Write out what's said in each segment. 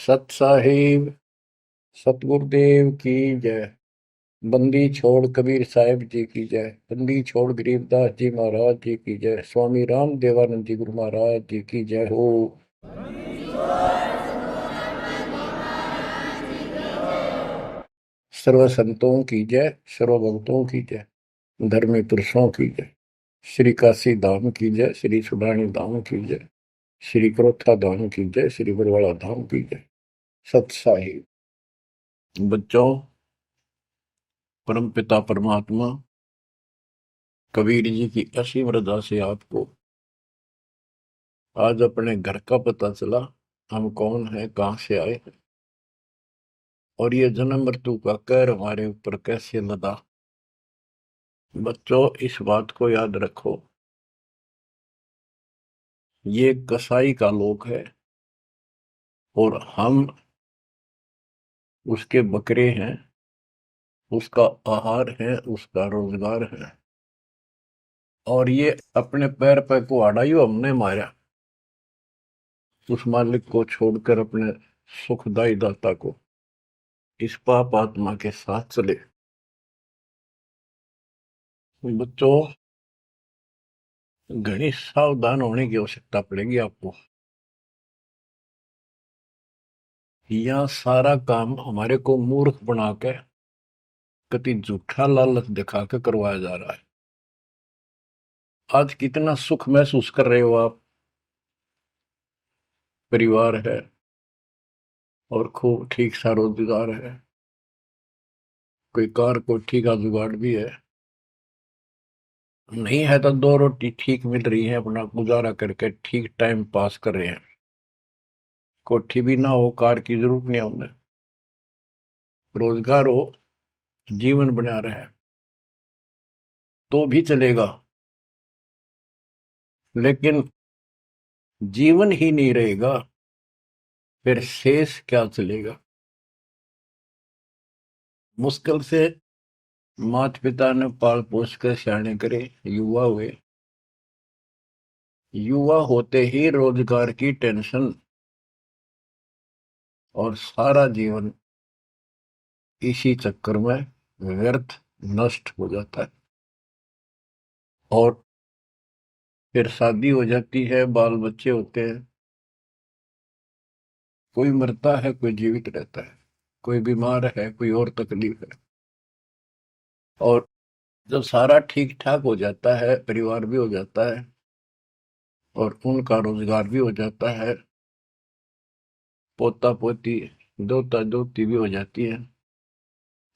सत साहिब सतगुरुदेव की जय। बंदी छोड़ कबीर साहिब जी की जय। बंदी छोड़ गरीबदास जी महाराज जी की जय। स्वामी राम देवानंद जी गुरु महाराज जी की जय हो। सर्व संतों की जय, सर्व भक्तों की जय, धर्मी पुरुषों की जय। श्री काशी धाम की जय, श्री सुडानी धाम की जय, श्री क्रोथा धाम की जय, श्री बरवाड़ा धाम की जय। सत साहिब बच्चों, परम पिता परमात्मा कबीर जी की असीम रजा से आपको आज अपने घर का पता चला। हम कौन है, कहां से आए हैं, और ये जन्म मृत्यु का कहर हमारे ऊपर कैसे लदा। बच्चों, इस बात को याद रखो, ये कसाई का लोक है और हम उसके बकरे हैं, उसका आहार है, उसका रोजगार है। और ये अपने पैर पे कुहाड़ा हमने मारा, उस मालिक को छोड़कर अपने सुखदाई दाता को इस पाप आत्मा के साथ चले। बच्चों, घनी सावधान होने की आवश्यकता पड़ेगी आपको। यह सारा काम हमारे को मूर्ख बना के कति झूठा लालच दिखा के करवाया जा रहा है। आज कितना सुख महसूस कर रहे हो आप, परिवार है और खूब ठीक सा रोजगार है, कोई कार कोठी का जुगाड़ भी है, नहीं है तो दो रोटी ठीक मिल रही है, अपना गुजारा करके ठीक टाइम पास कर रहे हैं। कोठी भी ना हो, कार की जरूरत नहीं है उन्हें, रोजगार हो, जीवन बना रहे तो भी चलेगा। लेकिन जीवन ही नहीं रहेगा, फिर शेष क्या चलेगा। मुश्किल से माता पिता ने पाल पोस कर सियाने करे, युवा हुए, युवा होते ही रोजगार की टेंशन और सारा जीवन इसी चक्कर में व्यर्थ नष्ट हो जाता है। और फिर शादी हो जाती है, बाल बच्चे होते हैं, कोई मरता है, कोई जीवित रहता है, कोई बीमार है, कोई और तकलीफ है। और जब सारा ठीक ठाक हो जाता है, परिवार भी हो जाता है और उनका रोजगार भी हो जाता है, पोता पोती दोता दोती भी हो जाती है,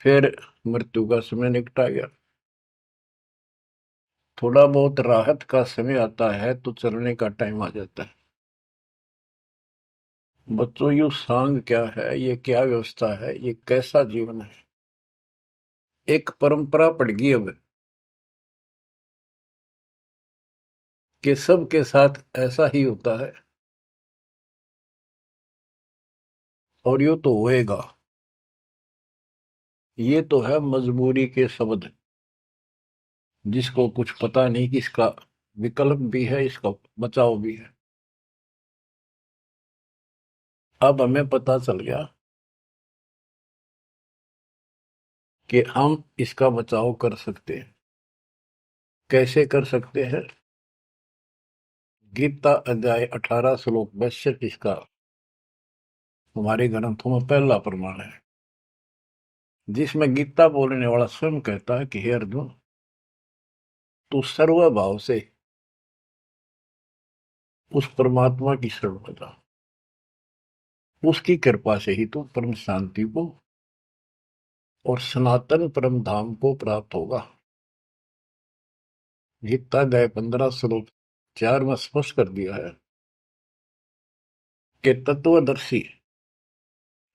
फिर मृत्यु का समय निकटा गया। थोड़ा बहुत राहत का समय आता है तो चलने का टाइम आ जाता है। बच्चों, यू सांग क्या है, ये क्या व्यवस्था है, ये कैसा जीवन है। एक परंपरा पड़ गई अब कि सबके साथ ऐसा ही होता है और यो तो होएगा। ये तो है मजबूरी के शब्द, जिसको कुछ पता नहीं कि इसका विकल्प भी है, इसका बचाव भी है। अब हमें पता चल गया कि हम इसका बचाव कर सकते हैं। कैसे कर सकते हैं? गीता अध्याय 18 श्लोक 62 इसका हमारे ग्रंथों में पहला प्रमाण है, जिसमें गीता बोलने वाला स्वयं कहता है कि हे अर्जुन, तू सर्वभाव से उस परमात्मा की शरण में जा, उसकी कृपा से ही तू परम शांति को और सनातन परम धाम को प्राप्त होगा। गीता अध्याय 15 श्लोक 4 में स्पष्ट कर दिया है कि तत्वदर्शी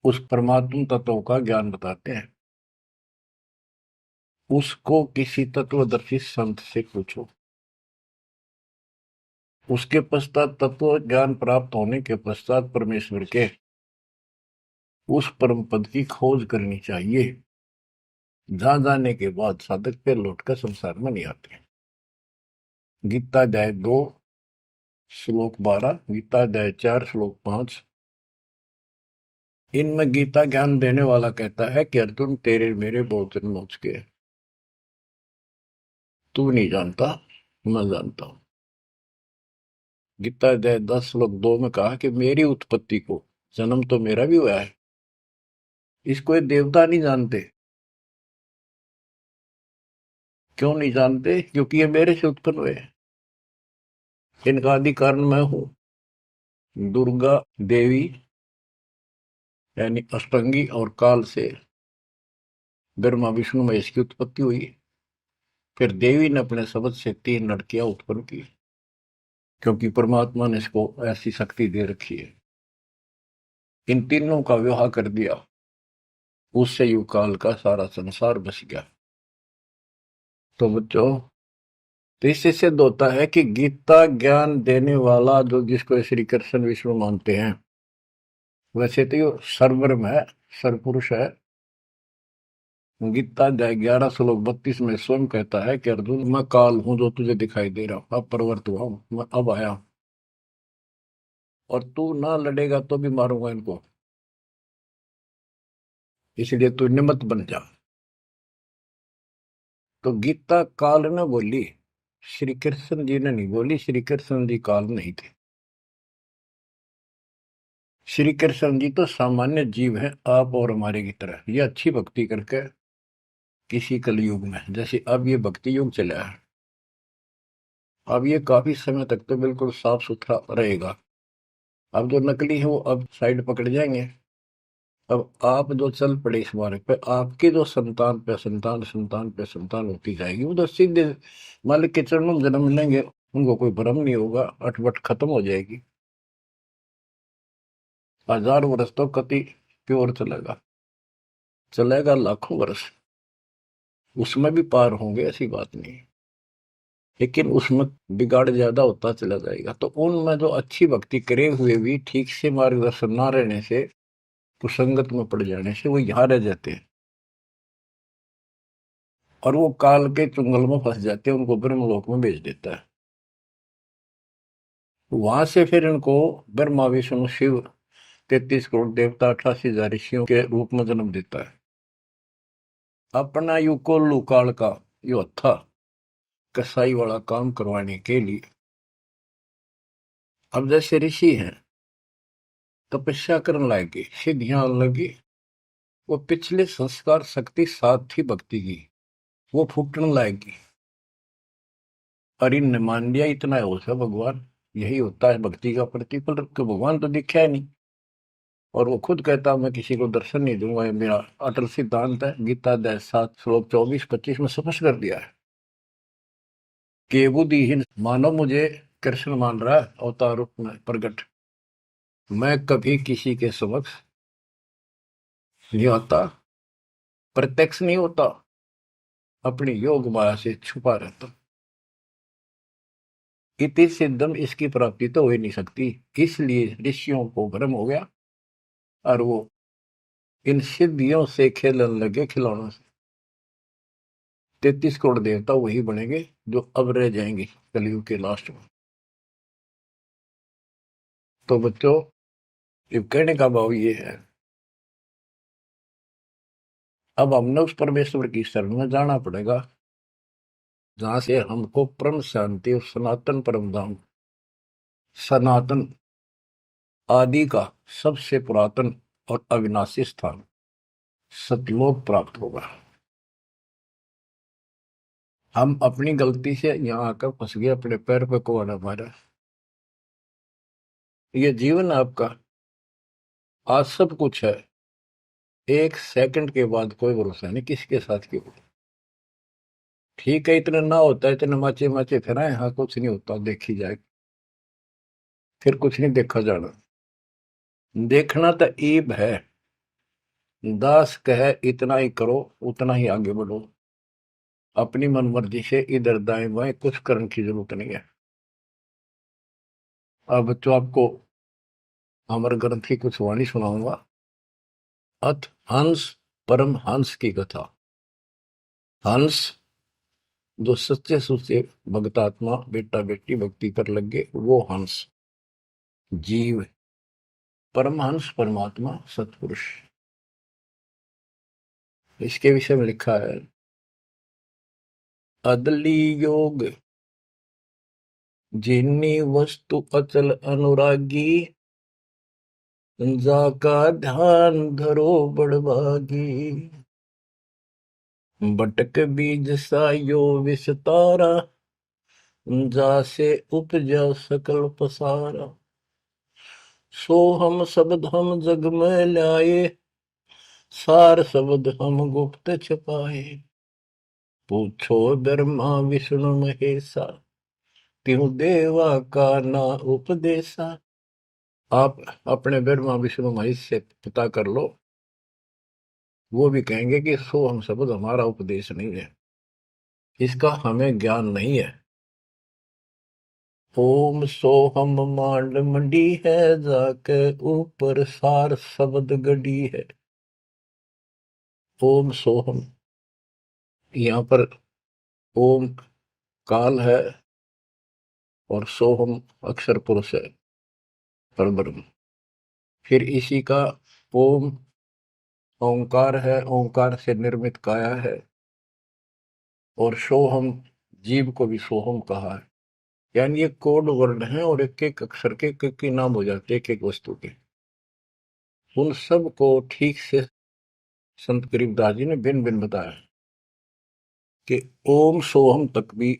उस परमात्म तत्व का ज्ञान बताते हैं। उसको किसी तत्वदर्शी संत से पूछो। उसके पश्चात तत्व ज्ञान प्राप्त होने के पश्चात परमेश्वर के उस परम पद की खोज करनी चाहिए, जहां जाने के बाद साधक फिर लौटकर संसार में नहीं आते। गीता अध्याय 2 श्लोक 12, गीता अध्याय 4 श्लोक 5, इनमें गीता ज्ञान देने वाला कहता है कि अर्जुन तेरे मेरे बहुत जन्म हो चुके हैं, तू नहीं जानता, मैं जानता हूं। गीता अध्याय 10 श्लोक 2 में कहा कि मेरी उत्पत्ति को, जन्म तो मेरा भी हुआ है, इसको ये देवता नहीं जानते। क्यों नहीं जानते? क्योंकि ये मेरे से उत्पन्न हुए हैं। इनका आदि कारण मैं हूं। दुर्गा देवी यानी अष्टंगी और काल से ब्रह्मा विष्णु महेश की उत्पत्ति हुई। फिर देवी ने अपने शब्द से 3 लड़कियां उत्पन्न की, क्योंकि परमात्मा ने इसको ऐसी शक्ति दे रखी है। इन तीनों का विवाह कर दिया, उससे युग काल का सारा संसार बस गया। तो बच्चों, तो इससे सिद्ध होता है कि गीता ज्ञान देने वाला जो, जिसको श्री कृष्ण विष्णु मानते हैं, वैसे तो ये सर्वब्रह्म है, सर्वपुरुष है। गीता अध्याय 11 श्लोक 32 में स्वयं कहता है कि अर्जुन, मैं काल हूं जो तुझे दिखाई दे रहा हूं, अब प्रवर्त हुआ हूं, मैं अब आया हूं, और तू ना लड़ेगा तो भी मारूंगा इनको, इसलिए तू निमित्त बन जा। तो गीता काल ने बोली, श्री कृष्ण जी ने नहीं बोली। श्री कृष्ण जी काल नहीं थे। श्री कृष्ण जी तो सामान्य जीव हैं, आप और हमारे की तरह। ये अच्छी भक्ति करके किसी कलयुग में, जैसे अब ये भक्ति युग चला है, अब ये काफी समय तक तो बिल्कुल साफ सुथरा रहेगा। अब जो नकली है वो अब साइड पकड़ जाएंगे। अब आप जो चल पड़े इस मार्ग पे, आपकी जो संतान पे संतान संतान पे संतान होती जाएगी, वो तो सीधे मालिक के चरणों में जन्म लेंगे, उनको कोई भ्रम नहीं होगा, अटपट खत्म हो जाएगी। 1000 वर्ष तो कति प्योर चलेगा, चलेगा लाखों वर्ष, उसमें भी पार होंगे, ऐसी बात नहीं। लेकिन उसमें बिगाड़ ज्यादा होता चला जाएगा। तो उनमें जो अच्छी भक्ति करे हुए भी ठीक से मार्गदर्शन ना रहने से, कुसंगत में पड़ जाने से वो यहाँ रह जाते हैं, और वो काल के चुंगल में फंस जाते हैं, उनको ब्रह्मलोक में भेज देता है। वहां से फिर इनको ब्रह्मा विष्णु शिव 33 करोड़ देवता 88,000 ऋषियों के रूप में जन्म देता है। अपना युकोल्लू काल का यो था कसाई वाला काम करवाने के लिए। अब जैसे ऋषि हैं, तपस्या करने लगे, सिद्धियां लगी, वो पिछले संस्कार शक्ति साथ थी भक्ति की, वो फूटने लाएगी। और इनने मान लिया इतना है, होता भगवान, यही होता है भक्ति का प्रतिफल। तो भगवान तो दिखा है नहीं, और वो खुद कहता मैं किसी को दर्शन नहीं दूंगा, ये मेरा अटल सिद्धांत है। गीता अध्याय 7 श्लोक 24-25 में स्पष्ट कर दिया है कि बुद्धिहीन मानव मुझे कृष्ण मान रहा है अवतार रूप में प्रकट, मैं कभी किसी के समक्ष नहीं आता, प्रत्यक्ष नहीं होता, अपनी योग माया से छुपा रहता। इति सिद्धम, इसकी प्राप्ति तो हो ही नहीं सकती। इसलिए ऋषियों को भ्रम हो गया, और वो इन सिद्धियों से खेलने लगे, खिलौनों से। 33 करोड़ देवता वही बनेंगे जो अब रह जाएंगे कलयुग के लास्ट में। तो बच्चों, ये कहने का भाव ये है, अब हमने उस परमेश्वर की शरण में जाना पड़ेगा, जहां से हमको परम शांति और सनातन परम धाम, सनातन आदि का सबसे पुरातन और अविनाशी स्थान सतलोक प्राप्त होगा। हम अपनी गलती से यहाँ आकर फंस गए, अपने पैर पे कुआना मारा। ये जीवन आपका, आज सब कुछ है, 1 सेकंड के बाद कोई भरोसा नहीं किसके साथ क्यों। ठीक है, इतना ना होता है, इतने माचे माचे फिराए, हाँ कुछ नहीं होता, देखी जाए, फिर कुछ नहीं देखा जाना। देखना तो ईब है, दास कहे इतना ही करो, उतना ही आगे बढ़ो, अपनी मनमर्जी से इधर दाएं बाएं कुछ करने की जरूरत नहीं है। अब बच्चों, आपको अमर ग्रंथ की कुछ वाणी सुनाऊंगा। अथ हंस परम हंस की कथा। हंस जो सच्चे सुच्चे भक्तात्मा बेटा बेटी भक्ति कर लगे, वो हंस जीव परमहंस परमात्मा सतपुरुष, इसके विषय में लिखा है, अदली योग जिन्नी वस्तु अचल अनुरागी, जाका ध्यान धरो बड़भागी। बटक बीज सायो विस्तारा, जासे उपजा सकल पसारा। सो हम शब्द हम जग में लाए, सार शब्द हम गुप्त छपाए। पूछो ब्रह्मा विष्णु महेशा, त्यों देवा का ना उपदेशा। आप अपने ब्रह्मा विष्णु महेश से पता कर लो, वो भी कहेंगे कि सो हम शब्द हमारा उपदेश नहीं है, इसका हमें ज्ञान नहीं है। ओम सोहम मांड मंडी है, जाके ऊपर सार शब्द गड़ी है। ओम सोहम, यहाँ पर ओम काल है और सोहम अक्षर पुरुष है, परब्रह्म। फिर इसी का ओम ओंकार है, ओंकार से निर्मित काया है, और सोहम जीव को भी सोहम कहा है। यानी ये कोड वर्ड हैं और एक एक अक्षर के एक नाम हो जाते, एक एक वस्तु के। उन सब को ठीक से संत गरीबदास जी ने भिन्न भिन्न बताया कि ओम सोहम तक भी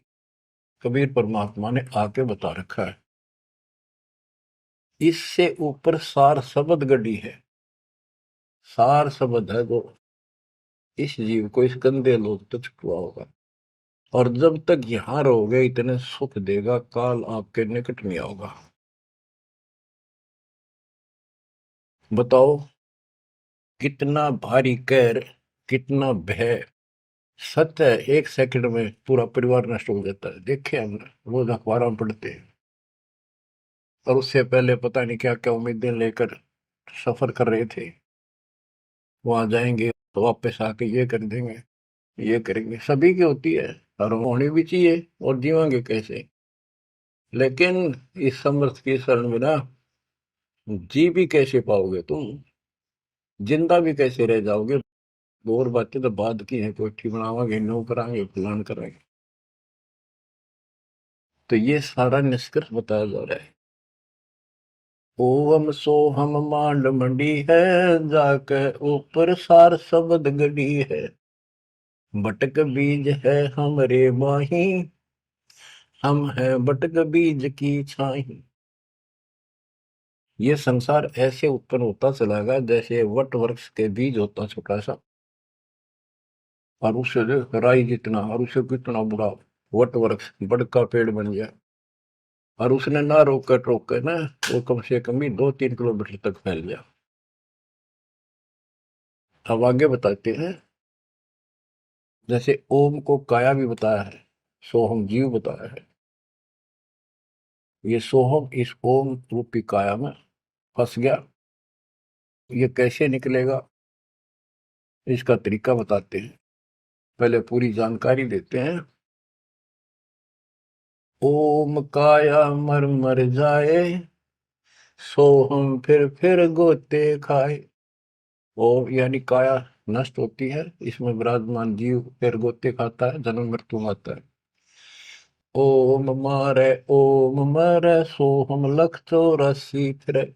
कबीर परमात्मा ने आके बता रखा है। इससे ऊपर सार शब्द गढ़ी है, सार शब्द है जो इस जीव को इस गंदे लोक तक छुआ होगा, और जब तक यहां रहोगे इतने सुख देगा, काल आपके निकट नहीं आओगा। बताओ कितना भारी कहर, कितना भय। सत्य है, एक सेकंड में पूरा परिवार नष्ट हो जाता है, देखे हमने, रोज अखबारों में पढ़ते हैं। और उससे पहले पता नहीं क्या क्या उम्मीदें लेकर सफर कर रहे थे, वहां जाएंगे तो वापस आके ये कर देंगे, ये करेंगे। सभी की होती है और होनी भी चाहिए, और जीवांगे कैसे। लेकिन इस समर्थ की शरण में ना जी भी कैसे पाओगे तुम, जिंदा भी कैसे रह जाओगे। और बातें तो बाद की है, कोठी बनावांगे, नो करांगे, फलान करांगे। तो ये सारा निष्कर्ष बताया जा रहा है। ओम सोहम मांड मंडी है, जाके ऊपर सार शब्द गढ़ी है। बटक बीज है हमरे माही, हम है बटक बीज की छाही। ये संसार ऐसे उत्पन्न होता चला गया जैसे वट वृक्ष के बीज होता छोटा सा, और उससे राई जितना, और उससे कितना बड़ा वट वृक्ष बड़का पेड़ बन गया। और उसने ना रोक कर टोक कर ना, वो कम से कम भी 2-3 किलोमीटर तक फैल गया। अब आगे बताते हैं, जैसे ओम को काया भी बताया है, सोहम जीव बताया है। ये सोहम इस ओम रूपी काया में फंस गया, ये कैसे निकलेगा, इसका तरीका बताते हैं। पहले पूरी जानकारी देते हैं। ओम काया मर मर जाए, सोहम फिर गोते खाए। ओम यानी काया नष्ट होती है, इसमें विराजमान जीव फिर गोते खाता है, जन्म मृत्यु आता है। ओम मारे सोहम लख 84 फिरे।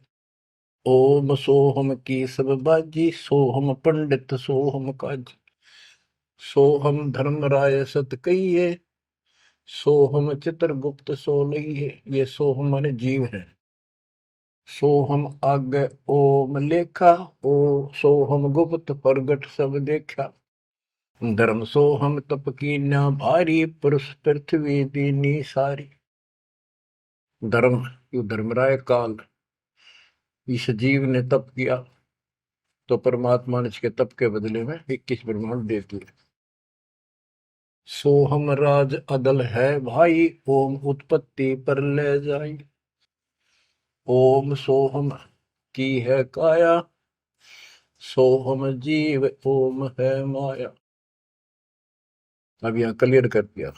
ओम सोहम की सब बाजी, सोहम पंडित सोहम काजी। सोहम धर्म राय सत कहिए, सोहम चित्रगुप्त सो लइए। ये सोहम माने जीव है। सोहम आगे ओम लेखा, ओ सोहम गुप्त प्रगट सब देखा। धर्म सोहम तप की ना भारी, पुरुष पृथ्वी दीनी सारी। धर्म यू धर्मराय काल, इस जीव ने तप किया तो परमात्मा ने इसके तप के बदले में 21 ब्रह्मांड दे दिए। सोहम राज अदल है भाई, ओम उत्पत्ति पर ले जाई। ओम सोहम की है काया, सोहम जीव ओम है माया। अब यहां क्लियर कर दिया।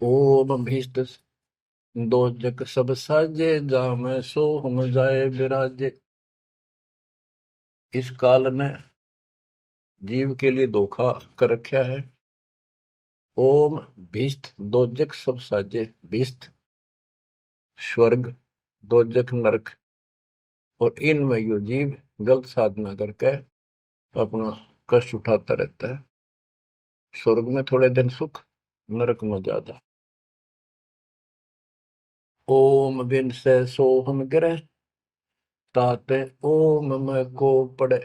ओम भीष्ट दो जग सब साजे, जा में सो हम जाए विराजे। इस काल ने जीव के लिए धोखा कर रखा है। ओम भिष्ट दोजक सब साजे। भिष्ट स्वर्ग, दोजक नरक, और इनमें यो जीव गलत साधना करके अपना कष्ट उठाता रहता है। स्वर्ग में थोड़े दिन सुख, नरक में ज्यादा। ओम बिन से सोहम ग्रह, ताते ओम में को पड़े।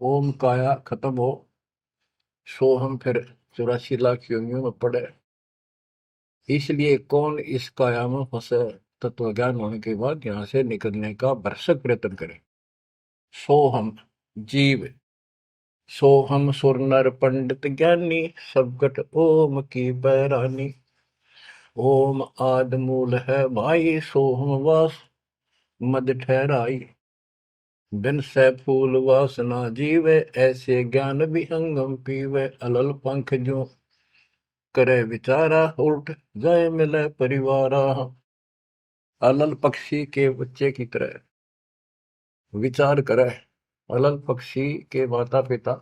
ओम काया खत्म हो, सोहम फिर 84 लाख योनियों में पड़े। इसलिए कौन इस काया में फंसे, तत्व ज्ञान होने के बाद यहां से निकलने का भरसक प्रयत्न करे। सोहम जीव, सोहम सुर नर पंडित ज्ञानी, सबकट ओम की बैरानी। ओम आद मूल है भाई, सोहम वास मद ठहराई। बिन से फूल वासना जीवे, ऐसे ज्ञान भी अंगम पीवे। अलल पंख जो करे विचारा, उल्ट जाए मिले परिवारा। अलल पक्षी के बच्चे की तरह विचार करे। अलल पक्षी के माता पिता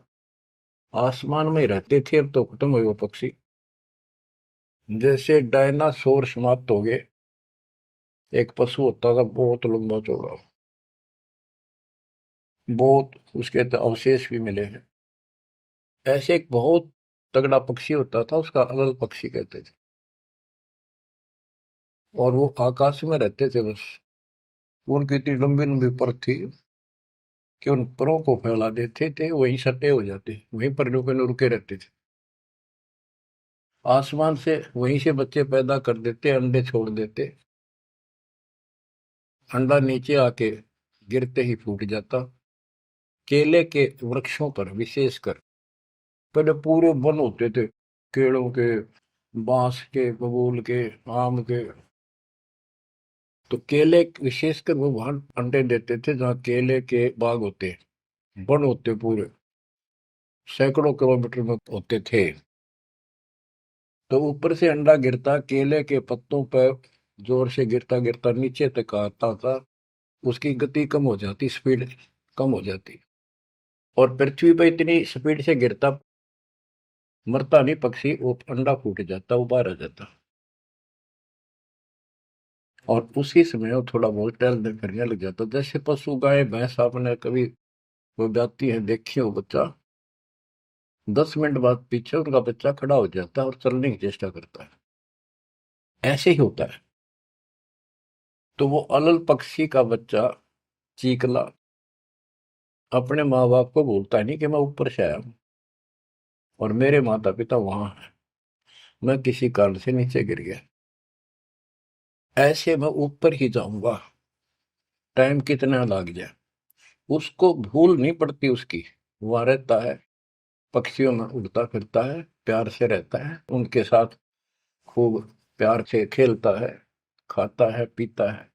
आसमान में रहते थे, अब तो खत्म हुए वो पक्षी। जैसे डायनासोर समाप्त हो गए। एक पशु होता था बहुत लंबा चौड़ा, बहुत उसके तो अवशेष भी मिले हैं। ऐसे एक बहुत तगड़ा पक्षी होता था, उसका अलल पक्षी कहते थे। और वो आकाश में रहते थे बस। उनकी इतनी लंबी लंबी पर थी कि उन परों को फैला देते थे, वहीं सटे हो जाते, वहीं पर रुके रुके रहते थे। आसमान से वहीं से बच्चे पैदा कर देते, अंडे छोड़ देते। अंडा नीचे आके गिरते ही फूट जाता। केले के वृक्षों पर विशेषकर पहले पूरे वन होते थे, केलों के, बांस के, बबूल के, आम के। तो केले विशेषकर वो वहां अंडे देते थे जहाँ केले के बाग होते, वन होते पूरे, सैकड़ों किलोमीटर में होते थे। तो ऊपर से अंडा गिरता, केले के पत्तों पर जोर से गिरता गिरता नीचे तक आता था। उसकी गति कम हो जाती, स्पीड कम हो जाती, और पृथ्वी पर इतनी स्पीड से गिरता, मरता नहीं पक्षी, वो अंडा फूट जाता, वो बाहर आ जाता। और उसी समय वो थोड़ा बहुत टहलने फिरने लग जाता। जैसे पशु गाय भैंस आपने कभी वो जाती है देखी हो, बच्चा 10 मिनट बाद पीछे उनका बच्चा खड़ा हो जाता है और चलने की चेष्टा करता है। ऐसे ही होता है। तो वो अलल पक्षी का बच्चा चीकला अपने माँ बाप को बोलता नहीं कि मैं ऊपर से आया हूं और मेरे माता पिता वहां हैं, मैं किसी कारण से नीचे गिर गया, ऐसे मैं ऊपर ही जाऊंगा, टाइम कितना लग जाए। उसको भूल नहीं पड़ती उसकी। वहां रहता है, पक्षियों में उड़ता फिरता है, प्यार से रहता है उनके साथ, खूब प्यार से खेलता है, खाता है, पीता है।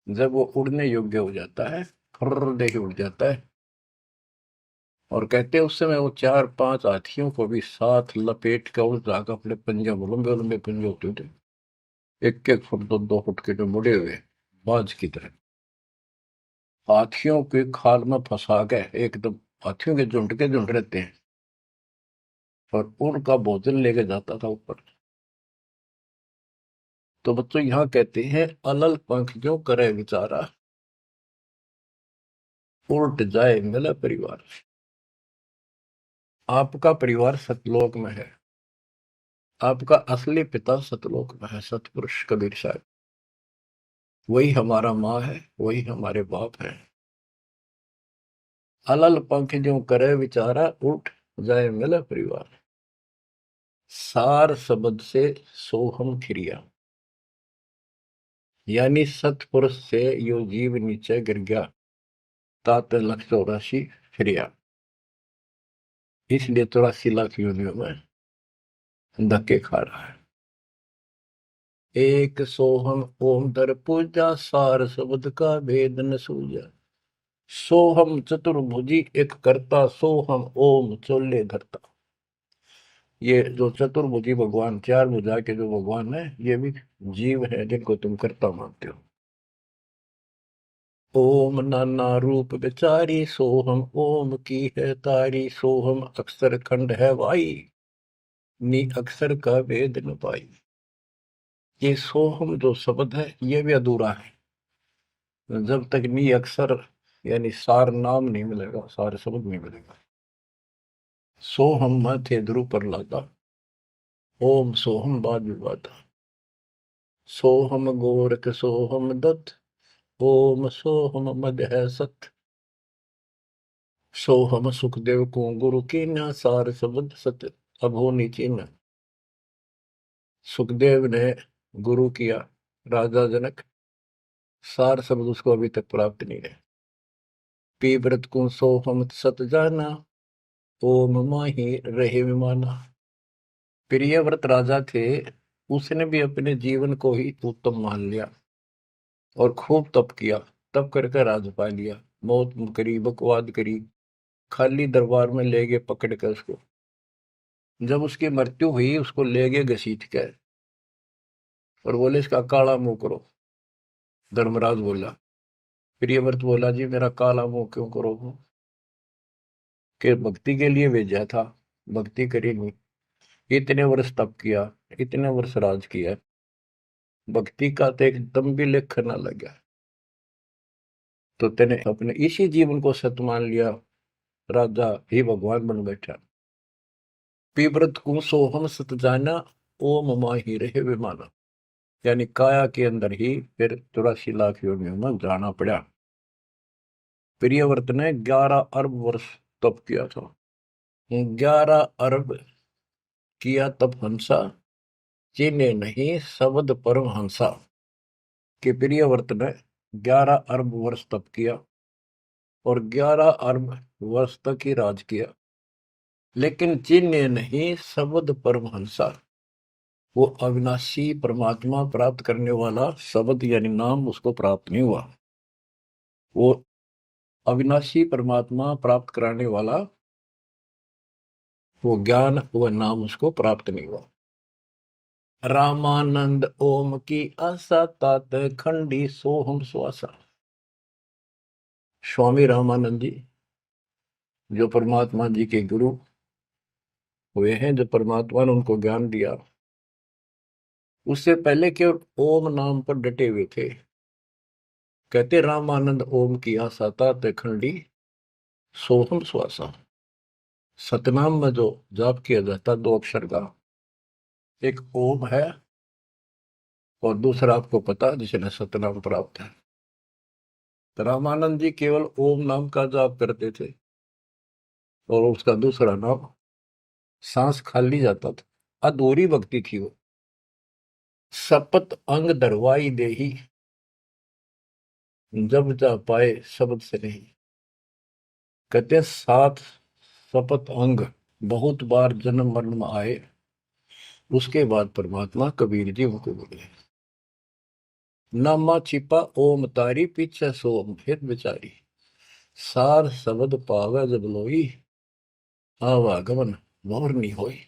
जब वो उड़ने योग्य हो जाता है, फर्र दे के उड़ जाता है। और कहते हैं उस समय वो 4-5 हाथियों को भी साथ लपेट कर उस जाकर अपने पंजे में, लंबे लंबे पंजे होते थे, 1-1 फुट 2-2 फुट के, जो मुड़े हुए बाज की तरह, हाथियों के खाल में फंसा के एकदम। हाथियों के झुंड रहते हैं, और उनका भोजन लेके जाता था ऊपर। तो बच्चों यहाँ कहते हैं, अलल पंख जो करे विचारा, उल्ट जाए मिला परिवार। आपका परिवार सतलोक में है, आपका असली पिता सतलोक में है, सतपुरुष कबीर साहब। वही हमारा माँ है, वही हमारे बाप है। अलल पंख जो करे विचारा, उठ जाए मिले परिवार। सार शब्द से सोहम क्रिया, यानी सतपुरुष से यो जीव नीचे गिर गया, तात 184 क्रिया। इसलिए 84 लाख योनियों में धक्के खा रहा है। एक सोहम ओम दर पूजा, सार शब्द का भेद न सूझा। सोहम चतुर्भुजी एक करता, सोहम ओम चोले धरता। ये जो चतुर्भुजी भगवान, चार भुजा के जो भगवान है, ये भी जीव है जिनको तुम कर्ता मानते हो। ओम नाना रूप विचारी, सोहम ओम की है तारी, सोहम अक्षर खंड है वाई, नी अक्षर का वेद न पाई। ये सोहम जो शब्द है ये भी अधूरा है, जब तक नी अक्षर यानी सार नाम नहीं मिलेगा, सार शब्द नहीं मिलेगा। सोहम माथे ध्रुव पर लाता, ओम सोहम बाद विवादा, सोहम गोरख सोहम दत्त, ओम सोहम मद है सत, सोहम सुखदेव को गुरु की न, सार शब्द सत्य अभो नीचीन। सुखदेव ने गुरु किया राजा जनक, सार शब्द उसको अभी तक प्राप्त नहीं है। पी व्रत को सोहम सत जाना, ओम माही रहे विमाना। प्रियव्रत राजा थे, उसने भी अपने जीवन को ही उत्तम मान लिया और खूब तप किया। तप करके राज पा लिया, मौत करी, बकवाद करी, खाली दरबार में ले गए पकड़ कर उसको। जब उसकी मृत्यु हुई उसको ले गए घसीट कर और बोले इसका काला मुंह करो। धर्मराज बोला, प्रियव्रत बोला जी मेरा काला मुंह क्यों करो? कि भक्ति के लिए भेजा था, भक्ति करी नहीं, इतने वर्ष तप किया, इतने वर्ष राज किया, भक्ति का तो एक दम भी लेख न लगा, तो तेने अपने इसी जीवन को सत मान लिया, राजा ही भगवान बन बैठा। पीव्रत को सोहम सत जाना, ओम माही रहे विमाना। यानी काया के अंदर ही फिर 84 लाख योनियों में जाना पड़ा। प्रियव्रत ने 11 अरब वर्ष तप किया था। 11 अरब किया तप हंसा, चीने नहीं शब्द परम हंसा। कि प्रियव्रत ने 11 अरब वर्ष तप किया और 11 अरब वर्ष तक ही राज किया, लेकिन चीने नहीं शब्द परमहंसा। वो अविनाशी परमात्मा प्राप्त करने वाला शब्द यानी नाम उसको प्राप्त नहीं हुआ। वो अविनाशी परमात्मा प्राप्त कराने वाला वो ज्ञान, वह नाम उसको प्राप्त नहीं हुआ। रामानंद ओम की आशा, तात खंडी सोहम श्वासा। स्वामी रामानंद जी जो परमात्मा जी के गुरु हुए हैं, जो परमात्मा ने उनको ज्ञान दिया, उससे पहले के ओम नाम पर डटे हुए थे। कहते रामानंद ओम की आशा, तात खंडी सोहम श्वासा। सतनाम में जो जाप किया जाता 2 अक्षर का, एक ओम है और दूसरा आपको पता जिसने सतनाम प्राप्त है। तो रामानंद जी केवल ओम नाम का जाप करते थे और उसका दूसरा नाम सांस खाली जाता था, अधूरी भक्ति थी वो। सपत अंग दरवाई देही, जब जा पाए शब्द से नहीं। कहते हैं 7 सपत अंग बहुत बार जन्म मरण में आए, उसके बाद परमात्मा कबीर जी उनको बोले, नामा छिपा ओम तारी, पीछे सोम हित विचारी, सार शब्द पावे जब लोई, आवागमन मोर नहीं होई।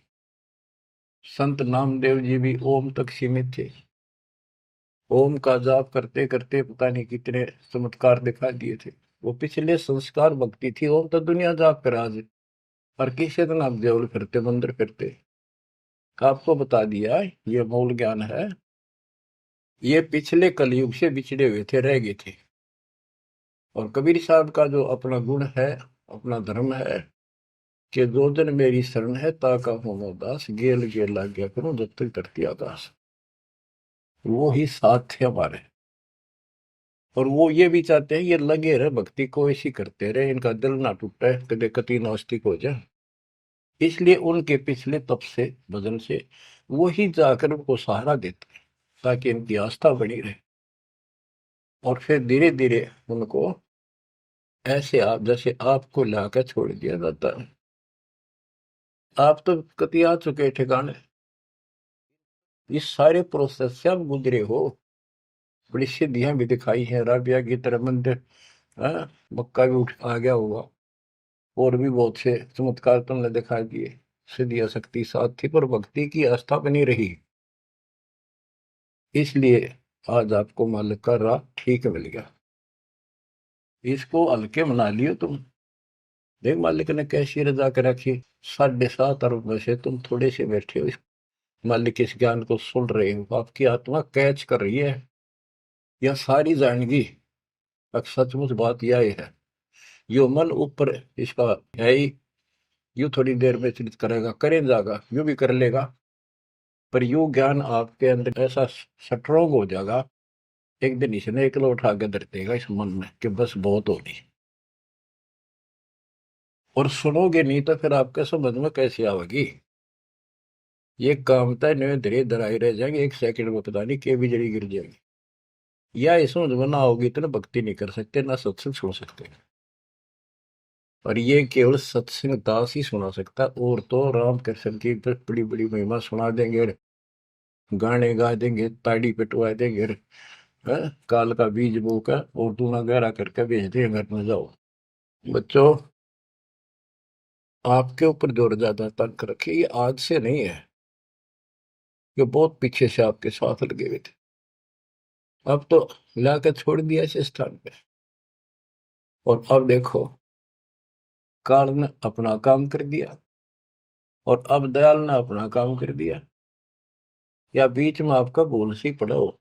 संत नामदेव जी भी ओम तक सीमित थे। ओम का जाप करते करते पता नहीं कितने चमत्कार दिखा दिए थे। वो पिछले संस्कार भक्ति थी। ओम तो दुनिया जाप कर आज, और किसी दिन आप देवल फिरते, मंदिर फिरते, आपको बता दिया ये मूल ज्ञान है। ये पिछले कलयुग से बिछड़े हुए थे, रह गए थे। और कबीर साहब का जो अपना गुण है, अपना धर्म है कि जो दिन मेरी शरण है ताका हो दास, गेल गेल लाग गया करूं जब तक धरती आकाश। वो ही साथ थे हमारे। और वो ये भी चाहते हैं ये लगे रहे भक्ति को, ऐसी करते रहे, इनका दिल ना टूटे, कदे कति नास्तिक हो जाए। इसलिए उनके पिछले तप से, भजन से वो ही जाकर उनको सहारा देते हैं ताकि इनकी आस्था बनी रहे। और फिर धीरे धीरे उनको ऐसे आप जैसे आपको लाकर छोड़ दिया जाता है। आप तो कति आ चुके ठिकाने, इस सारे प्रोसेस से आप गुजरे हो। बड़ी सिद्धियां भी दिखाई हैं, राबिया की तरह मंदिर, हाँ, मक्का भी उठ आ गया होगा, और भी बहुत से चमत्कार तुमने दिखा दिए। सिद्धि शक्ति साथ थी पर भक्ति की आस्था बनी रही, इसलिए आज आपको मालिक का राह ठीक मिल गया। इसको हल्के मना लियो तुम। देख मालिक ने कैसी रजा कर रखी, 7.5 अरब में से तुम थोड़े से बैठे हो, मालिक इस ज्ञान को सुन रहे हो, आपकी आत्मा कैच कर रही है, यह सारी जाएंगी। अब सचमुच बात यह है, यो मन ऊपर इसका है ही, यू थोड़ी देर में चिंतित करेगा, करें जाएगा, यू भी कर लेगा, पर यू ज्ञान आपके अंदर ऐसा स्ट्रोंग हो जाएगा, एक दिन इसने एकला उठा के धर देगा इस मन में कि बस बहुत होगी। और सुनोगे नहीं तो फिर आपके समझ में कैसे आवेगी। ये कामता नहीं धीरे धराई रह जाएंगे, 1 सेकंड में पता नहीं के भी जड़ी गिर जाएगी। या इस समझ में ना होगी तो ना भक्ति नहीं कर सकते, ना सत्संग सुन सकते। और ये केवल सत्संग दास ही सुना सकता, और तो राम कृष्ण की बड़ी बड़ी महिमा सुना देंगे, गाने गा देंगे, ताड़ी पिटवा देंगे, काल का बीज बोकर और दूना गहरा करके भेज देंगे घर में, जाओ। बच्चों, आपके ऊपर जोर ज्यादा तंग रखिए, ये आज से नहीं है, ये बहुत पीछे से आपके साथ लगे हुए थे, अब तो लाकर छोड़ दिया इस स्थान पे। और अब देखो, काल ने अपना काम कर दिया और अब दयाल ने अपना काम कर दिया, या बीच में आपका भूल सी पड़ा हो,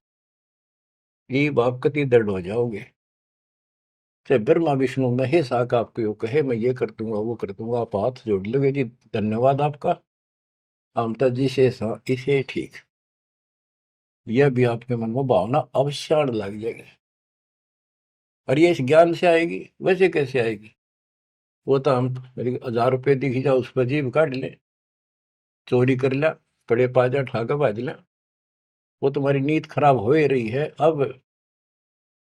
ये आप कति दर्द हो जाओगे। चाहे ब्रह्मा विष्णु महेश आकर आपको यो कहे मैं ये कर दूंगा वो कर दूंगा, आप हाथ जोड़ लोगे जी धन्यवाद आपका, आमता जी से इसे ठीक, यह भी आपके मन में भावना अवश्य आने लग जाएगी। और ये इस ज्ञान से आएगी, वैसे कैसे आएगी? वो तो हम 1000 रुपये दिखी जाओ उस पर जीभ काट ले, चोरी कर लिया, पड़े पाजा ठाकर भाज लिया, वो तुम्हारी नीयत खराब हो ही रही है। अब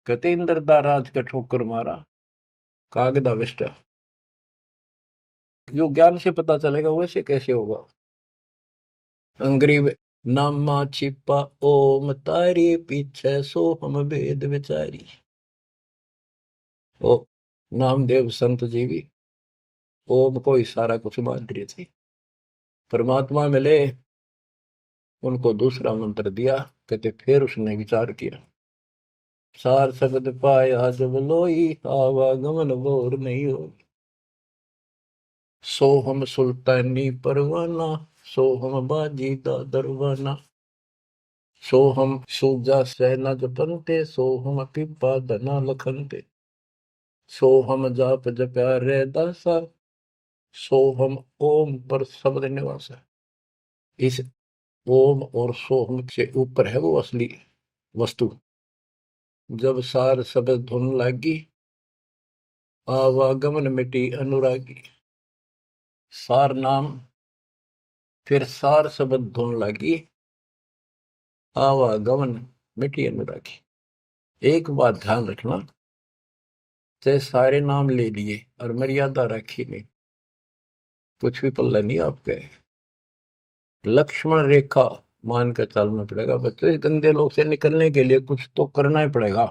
कहते इंद्रदा राज का ठोकर मारा कागदा विष्ट, जो ज्ञान से पता चलेगा वैसे कैसे होगा। अंग्रेज नामा छिपा ओम तारी पीछे सो हम भेद विचारी। ओ नामदेव संत जी भी ओम को ही सारा कुछ मान रही थी, परमात्मा मिले, उनको दूसरा मंत्र दिया, कहते फिर उसने विचार किया, सार शब्द पाया जब लोई आवागमन बोर नहीं हो, सो हम सुल्तानी परवाना, सो हम बाजी दा दरवाना, सो हम सूजा सहना जपनते, सो हम पिपा धना लखनते, सो हम जाप जप्या रे दासा, सो हम ओम पर शब्द निवासा। इस ओम और सोहम से ऊपर है वो असली वस्तु। जब सार शब्द धुन लागी, आवागमन मिटी अनुरागी। सार नाम, फिर सार शब्द धुन लागी, आवागमन मिटी अनुरागी। एक बात ध्यान रखना, चाहे सारे नाम ले लिए और मर्यादा रखी नहीं, कुछ भी पल्ला नहीं आपके। लक्ष्मण रेखा मान कर चलना पड़ेगा बच्चों, इस गंदे लोग से निकलने के लिए कुछ तो करना ही पड़ेगा।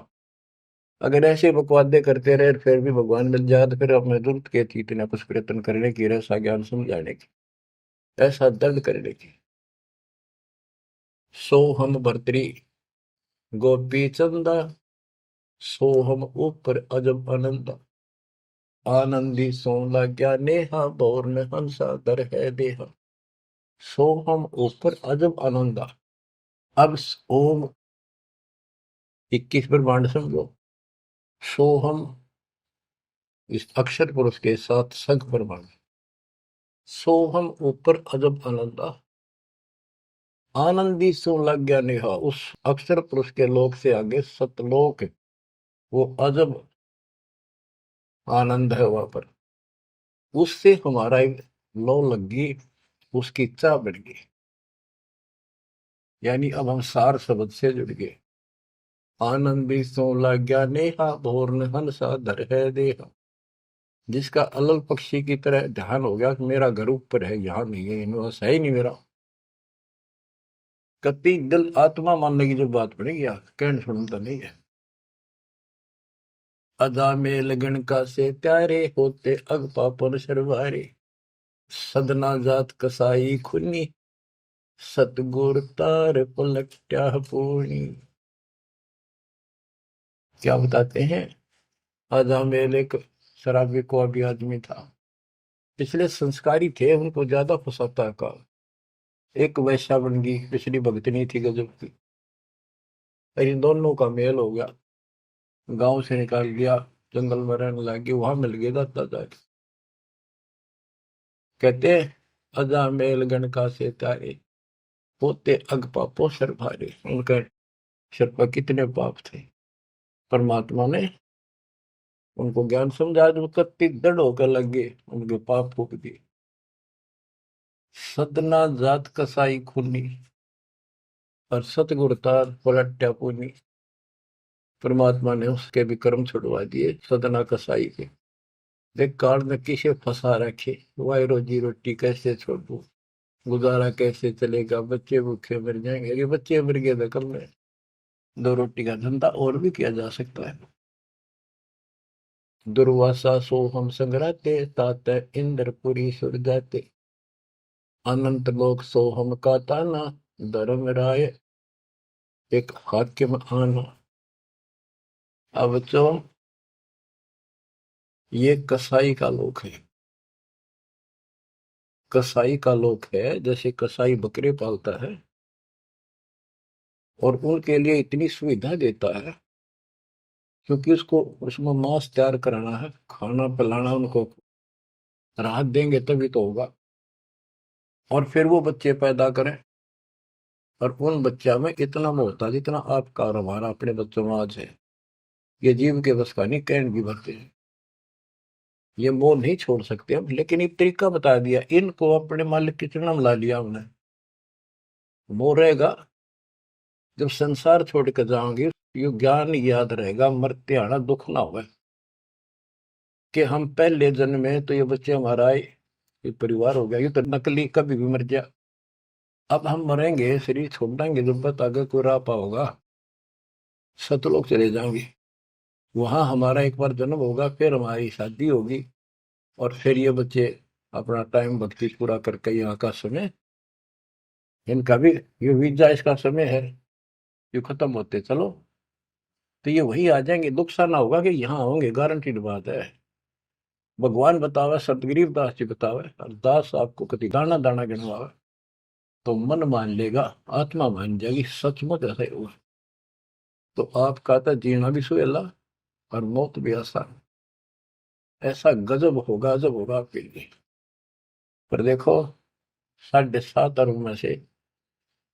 अगर ऐसे बकवादे करते रहे फिर भी भगवान मिल जाए तो फिर अपने जरूरत के थी इतना कुछ प्रयत्न करने की, ऐसा ज्ञान समझाने की, ऐसा दर्द करने की। सो हम भर्तरी गोपी चंदा, सो हम ऊपर अजब आनंदा, आनंदी सो लाग्या नेहा, बोर में हंसा दर है देहा। सो हम ऊपर अजब आनंदा। अब ओम 21 ब्रह्मांड समझो, सो हम इस अक्षर पुरुष के साथ संख ब्रह्मांड, सो हम ऊपर अजब आनंदा, आनंदी सो लग गया नेहा, उस अक्षर पुरुष के लोक से आगे सतलोक, वो अजब आनंद है वहां पर, उससे हमारा एक लो लग गई, उसकी चाह बढ़ गई, यानी अब हम सार शब्द से जुड़ गए। आनंदी सो लग गया नेहा, भोर हंसा धर है देहा। जिसका अलल पक्षी की तरह ध्यान हो गया कि मेरा घर ऊपर है, यहाँ नहीं है, यूनिवर्स है ही नहीं मेरा, कति दिल आत्मा मानने की जो बात पड़ेगी कहने सुनता नहीं है। अदा में लगन का से प्यारे होते अग पापन शर्वारे, सदना जात कसाई खुनी, सतगुर तार पलट्या पूर्णी। क्या बताते हैं, अजामेल एक शराबी को अभी आदमी था, पिछले संस्कारी थे, उनको ज्यादा फंसाता का। एक वैश्या बन गई, पिछली भगतनी थी गजब की। इन दोनों का मेल हो गया, गांव से निकाल दिया, जंगल में रहने लगी, वहां मिल गया दाता जाके। कहते अजामेल गण का से तारे, होते अग पापो सर भारे। उनका सिर पर कितने पाप थे, परमात्मा ने उनको ज्ञान समझा, जो कत्ती दृढ़ होकर लग गए, उनके पाप फूक दिए। सदना जात कसाई खूनी, और सतगुर तार पलट्या पूनी। परमात्मा ने उसके भी कर्म छुड़वा दिए, सदना कसाई के। देख काल में किसे फंसा रखे, वाई रोजी रोटी कैसे छोड़ू, गुजारा कैसे चलेगा, बच्चे भूखे मर जाएंगे। ये बच्चे मर गए तो कल में दो रोटी का धंधा और भी किया जा सकता है। दुर्वासा सो हम संगराते, तात इंद्रपुरी सुर जाते। अनंत लोक सो हम का ताना, धर्म राय एक हाकिम आना। अब बच्चों, ये कसाई का लोक है। कसाई का लोक है, जैसे कसाई बकरे पालता है और उनके लिए इतनी सुविधा देता है, क्योंकि उसको उसमें मांस तैयार कराना है, खाना पिलाना, उनको राहत देंगे तभी तो होगा। और फिर वो बच्चे पैदा करें, और उन बच्चा में इतना मोह होता जितना आपका और हमारा अपने बच्चों में आज है। ये जीव के बस का नहीं, कहन की भरते हैं। ये मोह नहीं छोड़ सकते हम, लेकिन एक तरीका बता दिया, इनको अपने मालिक की चरणों में ला लिया हमने। मोह रहेगा, जब संसार छोड़ कर जाओगे, ये ज्ञान याद रहेगा, मरते आना दुख ना होगा, कि हम पहले जन्म में तो ये बच्चे हमारा आए, ये परिवार हो गया, ये तो नकली, कभी भी मर गया। अब हम मरेंगे, शरीर छोड़ देंगे, जब तक आगे कोई राह पाओगा, सतलोक चले जाएंगे। वहां हमारा एक बार जन्म होगा, फिर हमारी शादी होगी, और फिर ये बच्चे अपना टाइम भक्ति पूरा करके यहाँ का समय, इनका भी ये वीजा इसका समय है, ये खत्म होते चलो, तो ये वही आ जाएंगे। दुख सा ना होगा कि यहाँ होंगे, गारंटीड बात है। भगवान बतावे, सतगरीब दास जी बतावे, दास आपको कभी दाना दाना गिनवावे, तो मन मान लेगा, आत्मा मान जाएगी, सचमुच ऐसा ही होगा। तो आपका तो जीना भी सुहेला और मौत भी आसान। ऐसा गजब होगा, गजब होगा आपके लिए। पर देखो, 7.5 अरब में से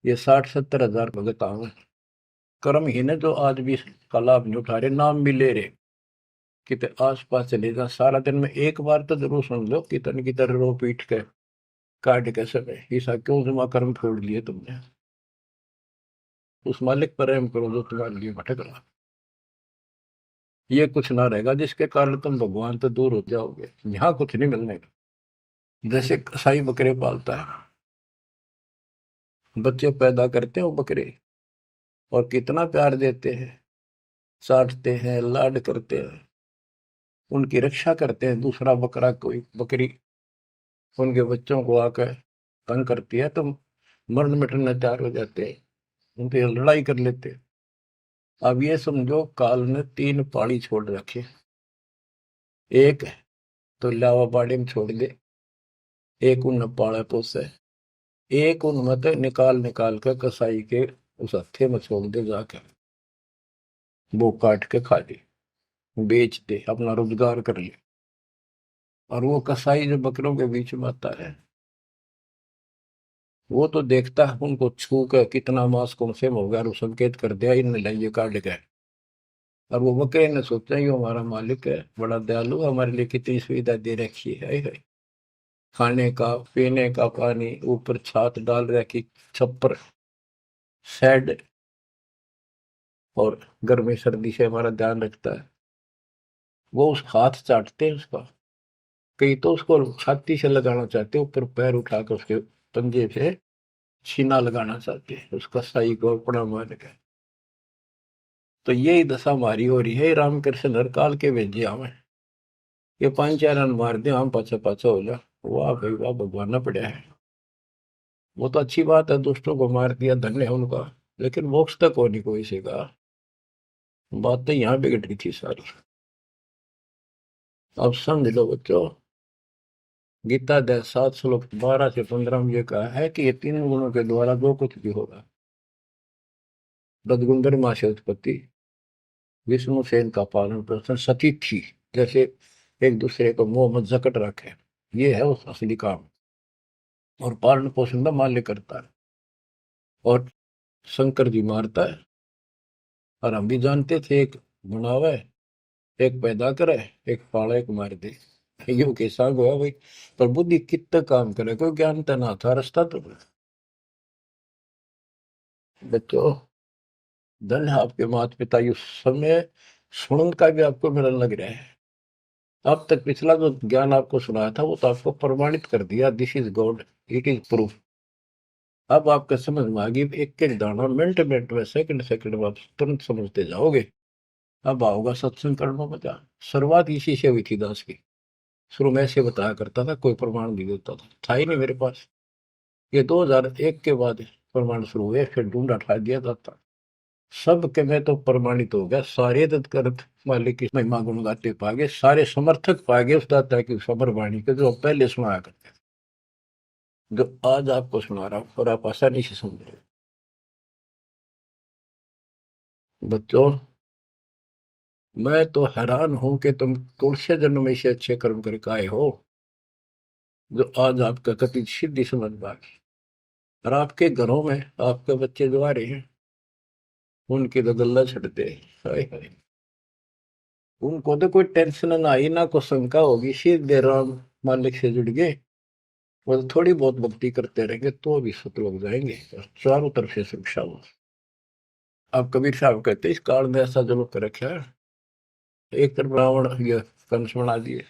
ये 60-70 हजार भगत आवे, कर्म ही ने जो आज भी इसका लाभ नहीं उठा रहे, नाम भी ले रहे, कितने आस पास चले जा, सारा दिन में एक बार तो जरूर सुन लो, कितने की तरह रो पीट के काट के समय, ऐसा क्यों जमा कर्म छोड़ लिए तुमने। उस मालिक पर रहम करो जो तुम्हारे लिए भटक रहा। ये कुछ ना रहेगा जिसके कारण तुम भगवान से दूर हो जाओगे, यहाँ कुछ नहीं मिलने का। जैसे कसाई बकरे पालता है, बच्चे पैदा करते हैं वो बकरे, और कितना प्यार देते हैं, चाटते हैं, लाड करते हैं, उनकी रक्षा करते हैं। दूसरा बकरा, कोई बकरी उनके बच्चों को आकर तंग करती है, तो मरण मिटने तैयार हो जाते हैं, उनसे लड़ाई कर लेते हैं। अब ये समझो, काल ने 3 पाड़ी छोड़ रखे, एक तो लावा बाड़ी में छोड़ दे, एक उन पाड़ा पोसे, एक उन मत निकाल निकाल कर कसाई के उस हत्थे में छोड़ दे जाकर, वो काट के खा ले, बेच दे, अपना रोजगार कर ले। और वो कसाई जो बकरों के बीच में आता है, वो तो देखता है उनको छू कर, कितना मांस कौन से हो गया, और वो संकेत कर दिया इन लाइए काट गए। और वो बकरे ने सोचा ये हमारा मालिक है, बड़ा दयालु, हमारे लिए कितनी सुविधा दे रखी है, खाने का, पीने का पानी, ऊपर छात डाल रखी, छप्पर, शेड, और गर्मी सर्दी से हमारा ध्यान रखता है। वो उस हाथ चाटते हैं उसका, कई तो उसको छाती से लगाना चाहते, ऊपर पैर उठाकर उसके पंजे से छीना लगाना चाहते हैं, उसका साई को अपना मान के। तो यही दशा हमारी हो रही है, रामकृष्ण हर काल के भेजे हमें, ये 5-4 रन मार दे, हम पाछा पाछा हो जा, वाह भाई वाह, भगवान ना पड़ा है। वो तो अच्छी बात है, दुष्टों को मार दिया, धन्य है उनका। लेकिन मोक्ष तक हो नहीं कोई से का। बात तो यहाँ बिगड़ रही थी सारी। अब समझ लो बच्चों, गीता अध्याय 7 श्लोक 12 से 15 में ये कहा है कि ये तीन गुणों के द्वारा जो कुछ भी होगा, रजगुंदर माँ से उत्पत्ति, विष्णु से इनका पालन पोषण, सती थी, जैसे एक दूसरे को मोह मत जकट रखे, ये है उस असली काम। और पालन पोषण का माल्य करता है, और शंकर जी मारता है। और हम भी जानते थे, एक बनावे, एक पैदा करे, एक पाले, एक मार दे। यो कैसा हुआ भाई। पर बुद्धि कितना काम करे, कोई ज्ञान तो ना था, रास्ता तो बच्चों, धन है आपके माता पिता, ये समय सुनन का भी आपको मेरा लग रहा है। अब तक पिछला जो ज्ञान आपको सुनाया था वो तो आपको प्रमाणित कर दिया, this is God, it is proof. अब आपके समझ में आ गई, एक एक दाना मिनट मिनट में, सेकंड सेकंड में आप तुरंत समझते जाओगे। अब आओगा सत्संग करने मजा। शुरुआत इसी से हुई थी दास की। शुरू में ऐसे बताया करता था, कोई प्रमाण नहीं देता था ही नहीं मेरे पास। ये 2001 के बाद प्रमाण शुरू हुए, फिर ढूंढा ठा दिया जाता। सब के में तो प्रमाणित हो गया, सारे तत्कर्त मालिक की महिमा गुण गाते पागे, सारे समर्थक पागे उस दाता की समर वाणी के, जो पहले सुनाया करते थे, जो आज आपको सुना रहा हूं, और आप आसानी से समझ रहे हो। बच्चों, मैं तो हैरान हूं कि तुम तुलसी जन्म में से अच्छे कर्म करके आए हो, जो आज आपका कति सिद्धि समझ पाए। और आपके घरों में आपके बच्चे जो आ रहे हैं, उनकी तो गल्ला छड़ते हैं। हाय हाय। उनको तो कोई टेंशन ना आई, ना कोई शंका होगी, सीधे राम मालिक से जुड़ गए। वो तो थोड़ी बहुत भक्ति करते रहेंगे तो भी सतलोक जाएंगे, और चारों तरफ से सुरक्षा हो। अब कबीर साहब कहते इस काल में ऐसा जुल्म कर रखा है, एक तरफ रावण ये कंस बना दिए,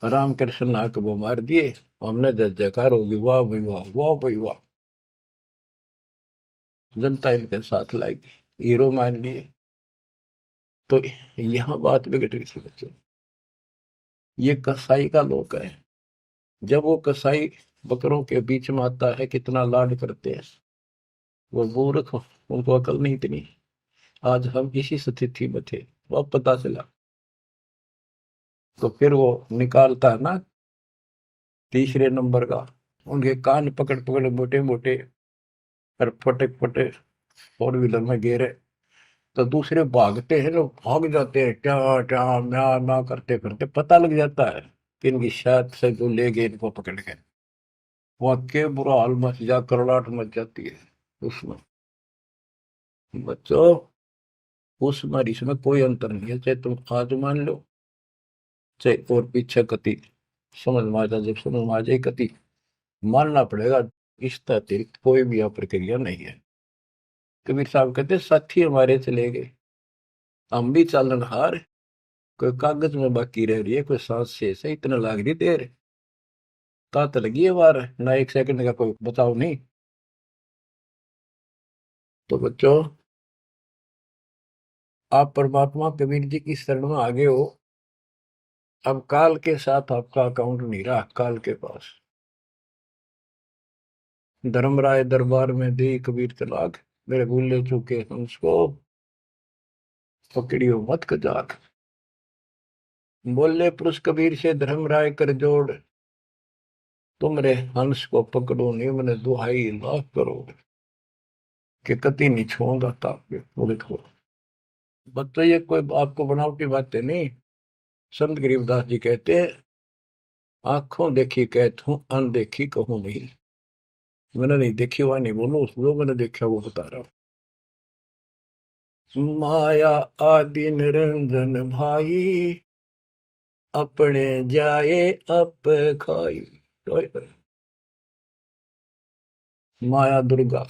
राम कृष्ण नाक वो मार दिए, हमने जय जयकार होगी, वाह भाई वाह, वाह भाई वाह। जनता इनके साथ लाएगी, हीरो मान लिए। तो यहाँ बात बिगड़ रही थी बच्चों। ये कसाई का लोक है। जब वो कसाई बकरों के बीच में आता है, कितना लाड करते हैं। वो मूर्ख, उनको अकल नहीं इतनी। आज हम इसी स्थिति में थे, वो अब पता चला। तो फिर वो निकालता है ना तीसरे नंबर का, उनके कान पकड़ पकड़ मोटे मोटे, और फटे फटे फोर व्हीलर में गिरे। तो दूसरे भागते हैं, लोग भाग जाते हैं, क्या क्या म्या म्या करते करते, पता लग जाता है कि इनकी शायद से जो ले गए इनको पकड़ के। वाक्य बुरा हाल मच जा, करड़ाहट मच जाती है उसमें। बच्चों, उसमें और इसमें कोई अंतर नहीं है, चाहे तुम आज मान लो, चाहे और पीछे कति समझ में आ जाए, जब समझ में आ जाए कति मानना पड़ेगा। इस अतिरिक्त कोई भी यहाँ प्रक्रिया नहीं है। कबीर साहब कहते साथी हमारे चले गए, हम भी चालन हार, कोई कागज में बाकी रह रही है, कोई सांस शेष है, इतना लाग रही देर, तात लगी है वार, ना एक सेकंड का कोई बचाव नहीं। तो बच्चों, आप परमात्मा कबीर जी की शरण में आगे हो। अब काल के साथ आपका अकाउंट नहीं रहा, काल के पास। धर्मराय दरबार में दी कबीर तलाक, मेरे भूले चूके हमको पकड़ियो मत कजाक। बोले पुरुष कबीर से धर्मराय कर जोड़, तुम रे हंस को पकड़ो निम्न दुहाई लाख करोड़, कि कति नहीं छोड़ता ताप वो देखो। बच्चों, ये कोई आपको बनावटी बातें नहीं। संत गरीबदास जी कहते हैं, आंखों देखी कहता हूँ, अनदेखी कहूँ नहीं। मैंने नहीं देखी हुआ नहीं बोलो, जो मैंने देखा वो बता रहा हूँ। माया आदि निरंजन भाई, अपने जाए अप खाई। माया दुर्गा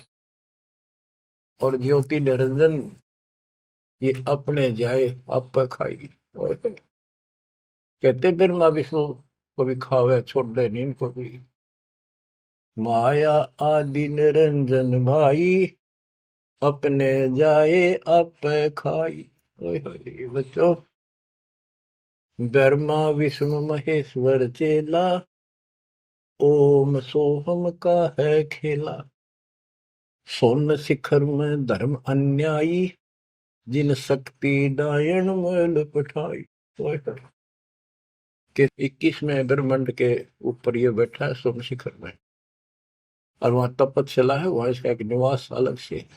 और ज्योति निरंजन, ये अपने जाए अप खाई। कहते ब्रह्मा विष्णु को भी खावे, छोड़ दे नहीं इनको भी। माया आदि निरंजन भाई, अपने जाए अप खाई। ओए होए बच्चों, ब्रह्मा विष्णु महेश्वर चेला, ओम सोहम का है खेला, सोन शिखर में धर्म अन्यायी, जिन शक्ति डायन मैल पठाई। कि 21वें ब्रह्मांड के ऊपर ये बैठा है सोम शिखर में, और वहां तपस्या है, वहां इसका एक निवास अलग से है।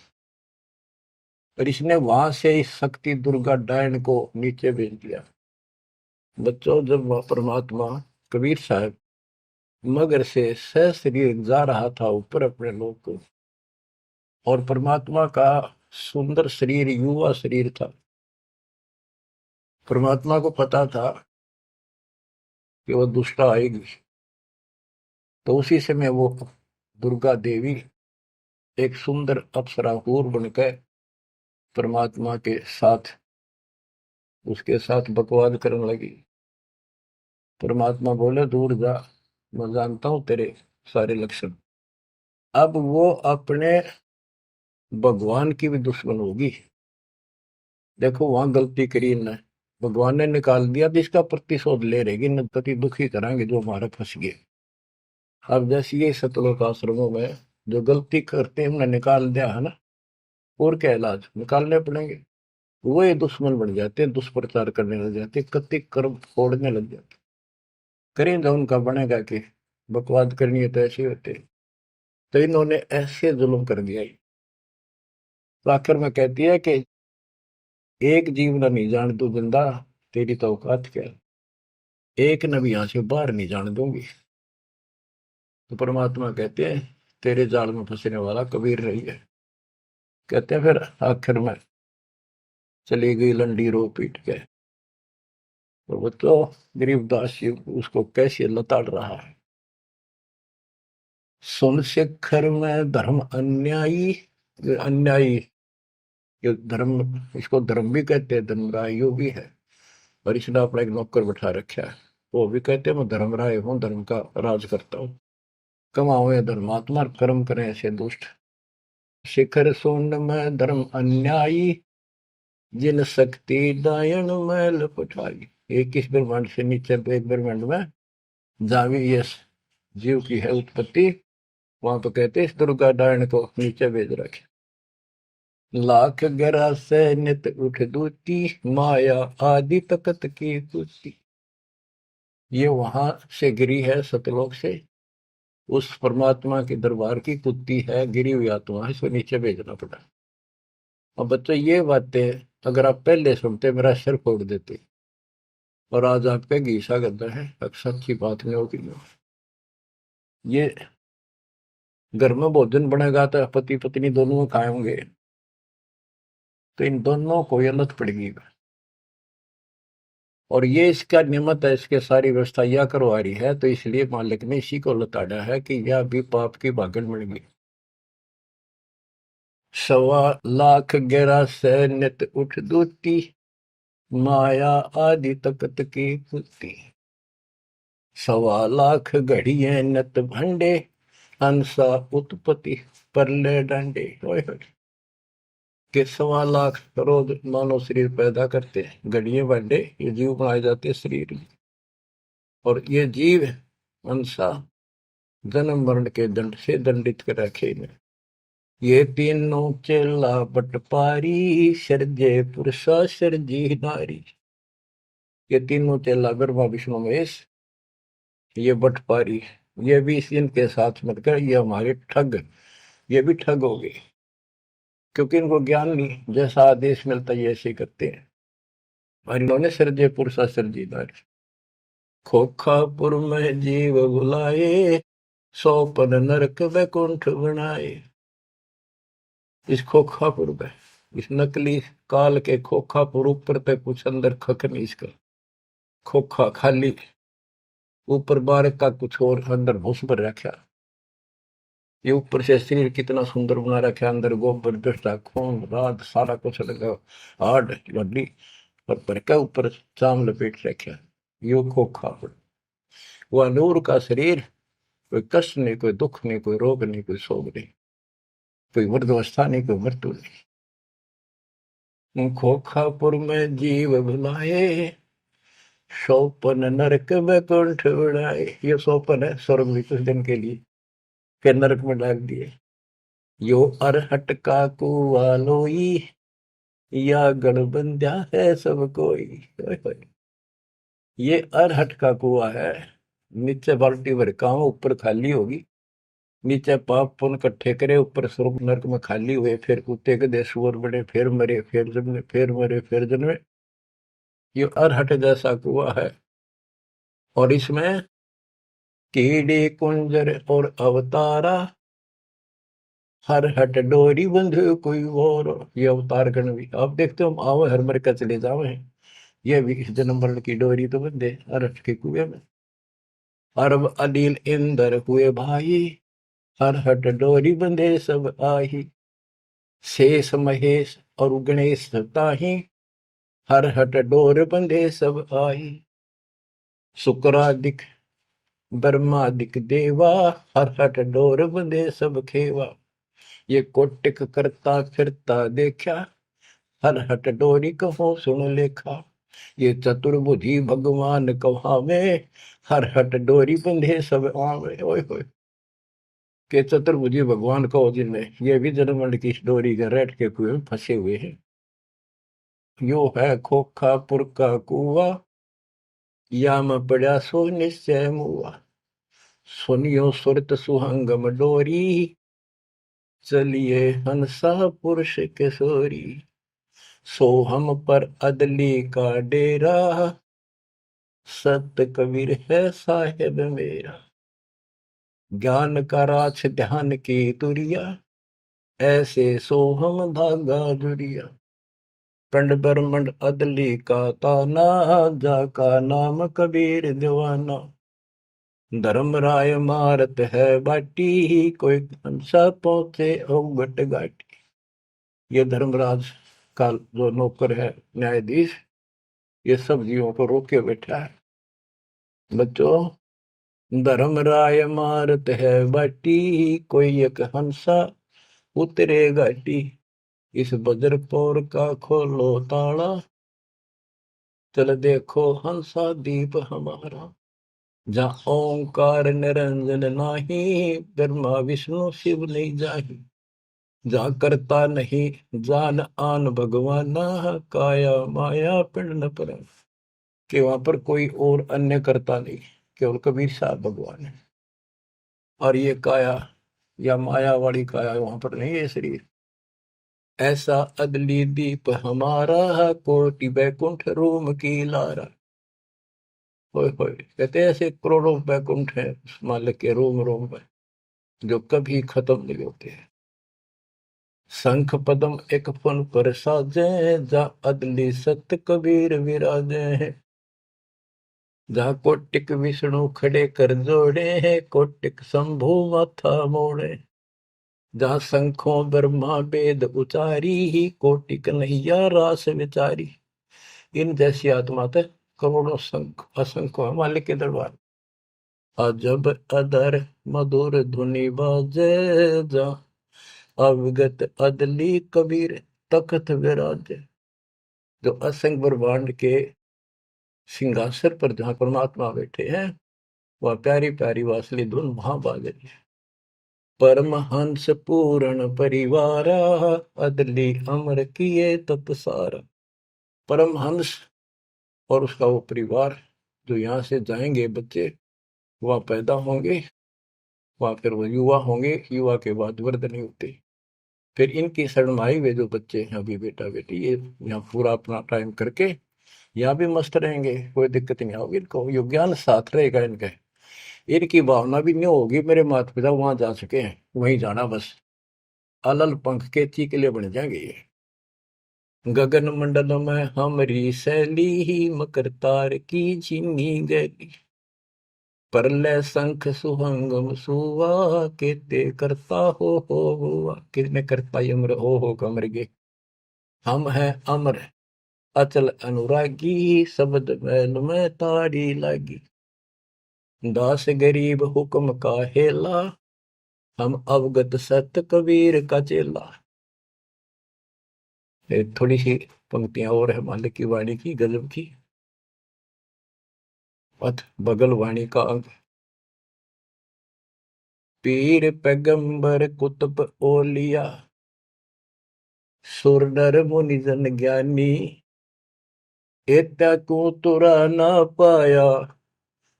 और इसने वहां से इस शक्ति दुर्गा डायन को नीचे भेज दिया। बच्चों, जब वह परमात्मा कबीर साहब मगर से सशरीर जा रहा था ऊपर अपने लोक को, और परमात्मा का सुंदर शरीर युवा शरीर था, परमात्मा को पता था कि वह दुष्टा आएगी, तो उसी समय वो दुर्गा देवी एक सुंदर अप्सरा हूर बनकर परमात्मा के साथ उसके साथ बकवाद करने लगी। परमात्मा बोले, दूर जा, मैं जानता हूं तेरे सारे लक्षण। अब वो अपने भगवान की भी दुश्मन होगी। देखो वहां गलती करी न, भगवान ने निकाल दिया, तो इसका प्रतिशोध ले रहेगी, न पति दुखी कराएंगे जो हमारे फंस गए। अब जैसे ये सतलोक आश्रमों में जो गलती करते हैं, हमने निकाल दिया है ना, और क्या इलाज निकालने पड़ेंगे। वो ये दुश्मन बन जाते हैं, दुष्प्रचार करने लग जाते, कति कर्म फोड़ने लग जाते। करें तो उनका बनेगा कि बकवाद करनी है तो ऐसे होते। तो इन्होंने ऐसे जुल्म कर दिया। तो आखिर में कहती है कि एक जीव न नहीं जान तू जिंदा, तेरी तो औकात क्या, एक न भी यहां से बाहर नहीं जाने दूंगी। तो परमात्मा कहते हैं, तेरे जाल में फंसने वाला कबीर रही है। कहते हैं फिर आखिर में चली गई लंडी रो पीट के। और वो तो गरीबदास जी उसको कैसे लताड़ रहा है। सुन शिखर में धर्म अन्यायी, अन्यायी, ये धर्म, इसको धर्म भी कहते हैं, धर्मरायो भी है। और इसने अपना एक नौकर बैठा रखा है, वो भी कहते हैं मैं धर्मराय हूँ, धर्म का राज करता हूँ। कमाओ या धर्मात्मा, कर्म करें ऐसे दुष्ट। शिखर सोन में धर्म अन्यायी, जिन शक्ति डायन मैल पठाई। एक इस ब्रह्मांड से नीचे एक ब्रह्मांड में जहां भी ये जीव की है उत्पत्ति, वहां तो कहते इस दुर्गा डायन को नीचे भेज रखे। लाख ग्रह से नित उठ दूती, माया आदि तकत की कुती। ये वहां से गिरी है सतलोक से, उस परमात्मा के दरबार की कुत्ती है, गिरी हुई आत्मा है, इसको नीचे भेजना पड़ा। और बच्चों ये बातें अगर आप पहले सुनते, मेरा सिर फोड़ देते। और आज आपके घीसा करता है, अक्सर अच्छी बात नहीं होगी। ये घर में भोजन बनेगा तो पति पत्नी दोनों खाएंगे, तो इन दोनों को ये लत पड़ेगी। और ये इसका नियमत है, इसके सारी व्यवस्था यह करवा रही है, तो इसलिए मालिक ने इसी को लताड़ा है कि यह भी पाप की भागन बन गई। 1.25 लाख गहरा से नित उठ दूती, माया आदि तकत की पुती। 1.25 लाख घड़िए नत भंडे, हंसा उत्पत्ति परले डंडे। के 1.25 लाख रोज मानव शरीर पैदा करते हैं, घड़िए भंडे ये जीव बनाए जाते हैं शरीर में। और ये जीव हंसा जन्म मरण के दंड से दंडित कर रखे इन्हें। ये तीनों चेला बटपारी, सर्जे पुरुषा सर्जी नारी। ये तीनों चेला ब्रह्मा विष्णु महेश, ये बटपारी, ये भी इनके साथ मिलकर ये हमारे ठग, ये भी ठग हो गए, क्योंकि इनको ज्ञान नहीं, जैसा आदेश मिलता है ऐसे करते हैं। और इन्होंने सर्जे पुरुषा सर्जी नारी। खोखापुर में जीव बुलाए, 100 पद नरक वैकुंठ बनाए। इस खोखापुर में, इस नकली काल के खोखापुर ऊपर तक कुछ अंदर खक नहीं, इसका खोखा खाली, ऊपर बार का कुछ और अंदर भूस भर रखा। ये ऊपर से शरीर कितना सुंदर बना रखा है, अंदर गोबर दस्ता खून रात सारा कुछ लगा, हाड हड्डी और भर का ऊपर चाम लपेट रखा। यो खोखापुर, वह नूर का शरीर, कोई कष्ट नहीं, कोई दुख नहीं, कोई रोग नहीं, कोई शोक नहीं, कोई वृद्धावस्था नहीं, कोई मृत्यु नहीं। खोखापुर में जीव भुलाए, सोपन नरक बैकुंठ उड़ाए, ये सोपन है स्वर्ग भी कुछ दिन के लिए, फिर नरक में डाल दिए। यो अरहट का कुआ लोई, या गढ़ बंध्या है सब कोई। ओए होए। ये अरहट का कुआ है, नीचे बाल्टी भर काम, ऊपर खाली होगी। नीचे पाप पुण्य इकट्ठे करे, ऊपर स्वर्ग नरक में खाली हुए, फिर कुत्ते गधे सुअर बड़े, फिर मरे, फिर जन्मे, फिर मरे, फिर जन्मे। ये अरहट जैसा कुआ है। और इसमें कीड़े कुंजर और अवतारा, हर हट डोरी बंधे कोई और। ये अवतार गण भी आप देखते हो, हम आओ हर मर का चले जावे, ये भी जन्म मरण की डोरी तो बंधे अरहट के कुएं में। अरब अनिल इंद्र हुए भाई, हर हट डोरी बंधे सब आही। शेष महेश और गणेश ताही, हर हट डोर बंधे सब आही। शुक्रादिक ब्रह्मादिक देवा, हर हट डोर बंधे सब खेवा। ये कोटिक करता फिरता देखा, हर हट डोरी कहो सुन लेखा। ये चतुर्भुजी भगवान कहावे, हर हट डोरी बंधे सब आवे। ओए होए। के चतुर्भुजी भगवान कहो जिनमें, ये भी जन्म मरण की डोरी के रेट के कुएं में फंसे हुए हैं। यो है खोखा पुर का कुआ, या में पड़ा सो निश्चय मुआ। सुनियो सुरत सुहंगम डोरी, चलिए हंसा पुरुष किशोरी। सो हम पर अदली का डेरा, सत कबीर है साहेब मेरा। ज्ञान का राछ ध्यान की तुरिया, ऐसे सो हम धागा जुरिया। पिंड ब्रह्मंड अदली का ताना, जाका नाम कबीर दीवाना। धर्म राय मारत है बाटी, कोई हंसा पहुंचे औगट घाटी। ये धर्मराज का जो नौकर है न्यायाधीश, ये सब जीवों को रोक के बैठा है। बच्चों, धर्मराय मारत है बाटी, कोई एक हंसा उतरे घाटी। इस बजरपौर का खोलो ताला, चल देखो हंसा दीप हमारा। जहाँ ओंकार निरंजन नाही, ब्रह्मा विष्णु शिव नहीं जाही। जहाँ करता नहीं जान आन भगवाना, काया माया पिंड न पर। कि वहां पर कोई और अन्य करता नहीं, केवल कबीर साहब भगवान है। और ये काया या माया वाली काया वहां पर नहीं है शरीर। ऐसा अदली दीप हमारा, कोटि बैकुंठ रूम की लारा। होय होय। कहते हैं ऐसे करोड़ों बैकुंठ है उस मालिक के रोम रोम में, जो कभी खत्म नहीं होते हैं। शंख पदम एक फन पर साजे, जा अदली सत कबीर विराजे हैं। जहाँ कोटिक विष्णु खड़े कर जोड़े हैं, कोटिक शंभु माथा मोड़े। जहाँ शंखों ब्रह्मा वेद उचारी, ही कोटिक नैया रास विचारी। इन जैसी आत्मा तक करोड़ों शंख असंख्य मालिक के दरबार। अजब अदर मधुर धुनि बाजे, जा अवगत अदली कबीर तखत विराजे। जो असंख्य ब्रह्मांड के सिंहासन पर जहाँ परमात्मा बैठे हैं, वह प्यारी प्यारी वासली धुन वहां बाज रही है। परमहंस पूर्ण परिवारा, अदली अमर किए तत्सारा। परमहंस और उसका वो परिवार, जो यहाँ से जाएंगे बच्चे, वह पैदा होंगे, वह फिर वो युवा होंगे, युवा के बाद वृद्ध नहीं होते। फिर इनकी शरणमाई हुए जो बच्चे हैं अभी बेटा बेटी, ये यहाँ पूरा अपना टाइम करके यहाँ भी मस्त रहेंगे, कोई दिक्कत नहीं होगी इनको, यो ज्ञान साथ रहेगा इनके। इनकी भावना भी नहीं होगी मेरे माता पिता वहां जा चुके हैं, वहीं जाना बस। अलल पंख के चीकले बन जाएंगे ये। गगन मंडल में हमरी सैली, ही मकर तार की चीनी गैली। परलय शंख सुहंगम सुवा, केते करता हो हुआ। किसने करता अमर हो कमर गे। हम हैं अमर अचल अनुरागी, शब्द मैल में ताड़ी लागी। दास गरीब हुक्म का हेला, हम अवगत सत कबीर का चेला। थोड़ी सी पंक्तियां और है मालिक की वाणी की गजब की। अथ बगल वाणी का अंग। पीर पैगंबर कुतुब ओलिया, सुर नर मुनि जन ज्ञानी, एत्या को तुरा ना पाया,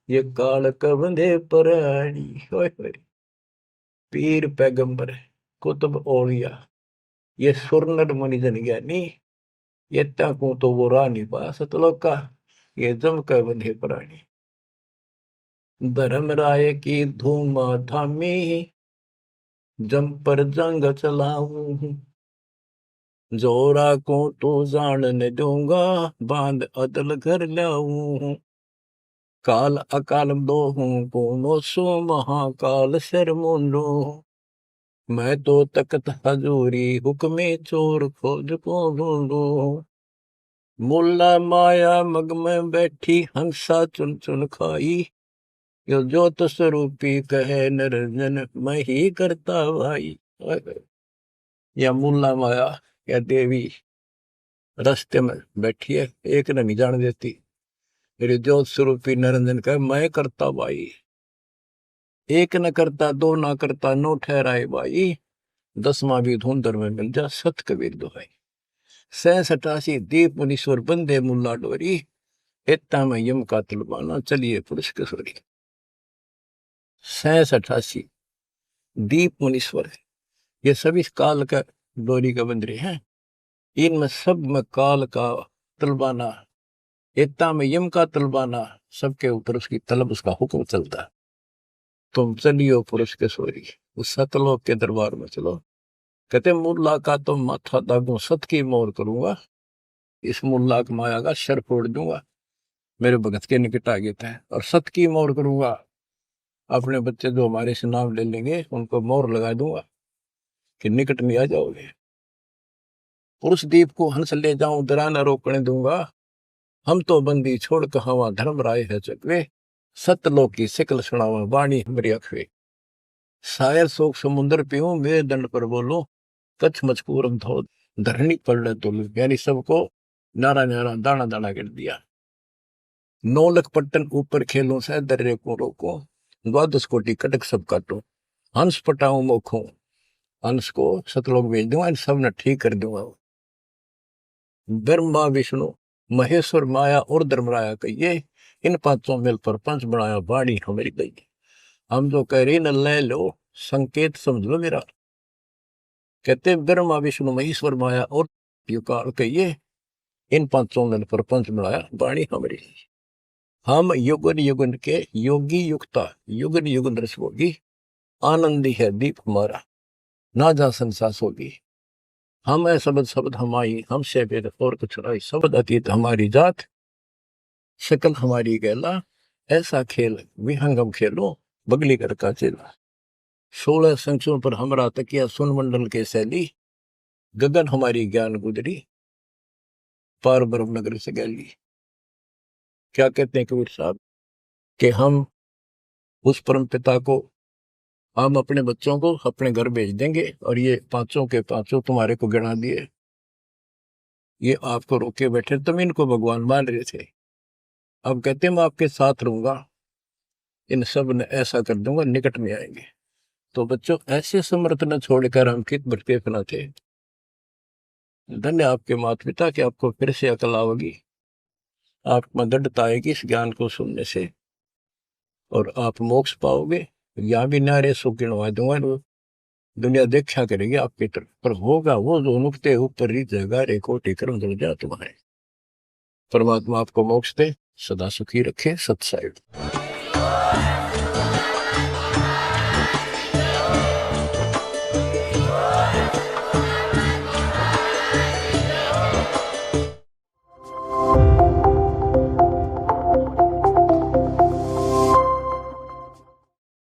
ये काल कबंधे पराणी। पीर पैगंबर कुतुब ओलिया, ये सुर नर मुनि जन ज्ञानी, ये को तो वो राह नहीं पा सतलोक का, ये जम कर बंधे प्राणी। धर्म राय की धूम थामी, जम पर जंग चलाऊं, जोरा को तो जान न दूंगा, बांध अदल घर लाऊं। काल अकाल दोहूं को मोसो, महाकाल शर मुंडो, मैं तो तकत हजूरी हुक्मे चोर खोज को ढूंढो। मुल्ला माया मग में बैठी, हंसा चुन चुन खाई, यो ज्योत स्वरूपी कहे निरंजन, मैं ही करता भाई। या मुल्ला माया या देवी रास्ते में बैठी है, एक ने नहीं जान देती। मेरे ज्योत स्वरूपी निरंजन कहे मैं करता भाई। एक न करता, दो ना करता, नो ठहराए भाई, 10वां भी धुंधर में मिल जा सत कबीर दुहाई। 87 दीप मुनीश्वर बंदे मुल्ला डोरी, इतना में यम का तलबाना चलिए पुरुष किशोरी। 87 दीप मुनीश्वर, ये सभी काल का डोरी का बंदरे हैं। इनमें सब में काल का तलबाना, इतना में यम का तलबाना, सबके ऊपर उसकी तलब, उसका हुक्म चलता है। तुम चलियो पुरुष किशोरी, उस सतलोक के दरबार में चलो। कहते मुल्ला का तो माथा दागू, सत की मोर करूंगा, इस मुल्ला की माया का शर फोड़ दूंगा। मेरे भगत के निकट आ गए थे, और सत की मोर करूंगा, अपने बच्चे जो हमारे से नाम ले लेंगे उनको मोर लगा दूंगा कि निकट में आ जाओगे। पुरुष दीप को हंस ले जाऊं, दरा न रोकने दूंगा, हम तो बंदी छोड़ कहावा धर्म राय है चकवे, सतलोक की सिकल सुनावा वाणी हमारी अखवे। शायर शोक समुद्र पीऊं, मेरे दंड पर बोलो, कच्छ मचपूरम धो धरणी पर तो, यानी सबको नारा नारा दाना दाना कर दिया। 9 लख पट्टन ऊपर खेलों से दर्रे को रोको, 12 कोटि कटक सब काटो, हंस पटाऊं मोखों, हंस को सतलोक भेज दूंगा, इन सब ने ठीक कर दूंगा। ब्रह्मा विष्णु महेश्वर माया और धर्मराया कहिए, इन पांचों मिल पर पंच बनाया वाणी हमारी गई। हम जो कह रहे न ले लो, संकेत समझ लो मेरा। कहते ब्रह्मा विष्णु महेश्वर माया और युकाल कहिए, इन पांचों मिल पर पंच बनाया वाणी हमारी। हम युगन युगन के योगी युक्ता, युगन युगन रस होगी, आनंदी है दीप हमारा, ना जा संसास होगी। हम है शब्द शब्द हमारी, हमसे वेद और कुछ नहीं, शब्द अतीत हमारी जात, शकल हमारी गैला, ऐसा खेल विहंगम खेलो, बगली कर का चेला। 16 संख्यों पर हमरा तकिया, सुन मंडल के शैली, गगन हमारी ज्ञान गुजरी, पार ब्रह्म नगर से गैली। क्या कहते हैं कबीर साहब कि हम उस परम पिता को, हम अपने बच्चों को अपने घर भेज देंगे, और ये पांचों के पांचों तुम्हारे को गिना दिए, ये आपको रोके बैठे, तुम इनको भगवान मान रहे थे। अब कहते हैं मैं आपके साथ रहूंगा, इन सब ने ऐसा कर दूंगा, निकट में आएंगे। तो बच्चों ऐसे समर्थ न छोड़कर हम कित भटके अपना थे। धन्य आपके माता पिता कि आपको फिर से अकल आवेगी, आपमें दृढ़ता आएगी इस ज्ञान को सुनने से, और आप मोक्ष पाओगे। यहाँ भी नारे सुख गिनवा दूंगा, दुनिया देखा करेगी आपकी तरफ, पर होगा वो जो नुकते ऊपर ही जगह रे कोटि कर्म जल जा तुम्हारे। परमात्मा आपको मोक्ष दे, सदा सुखी रखे। सत्साई।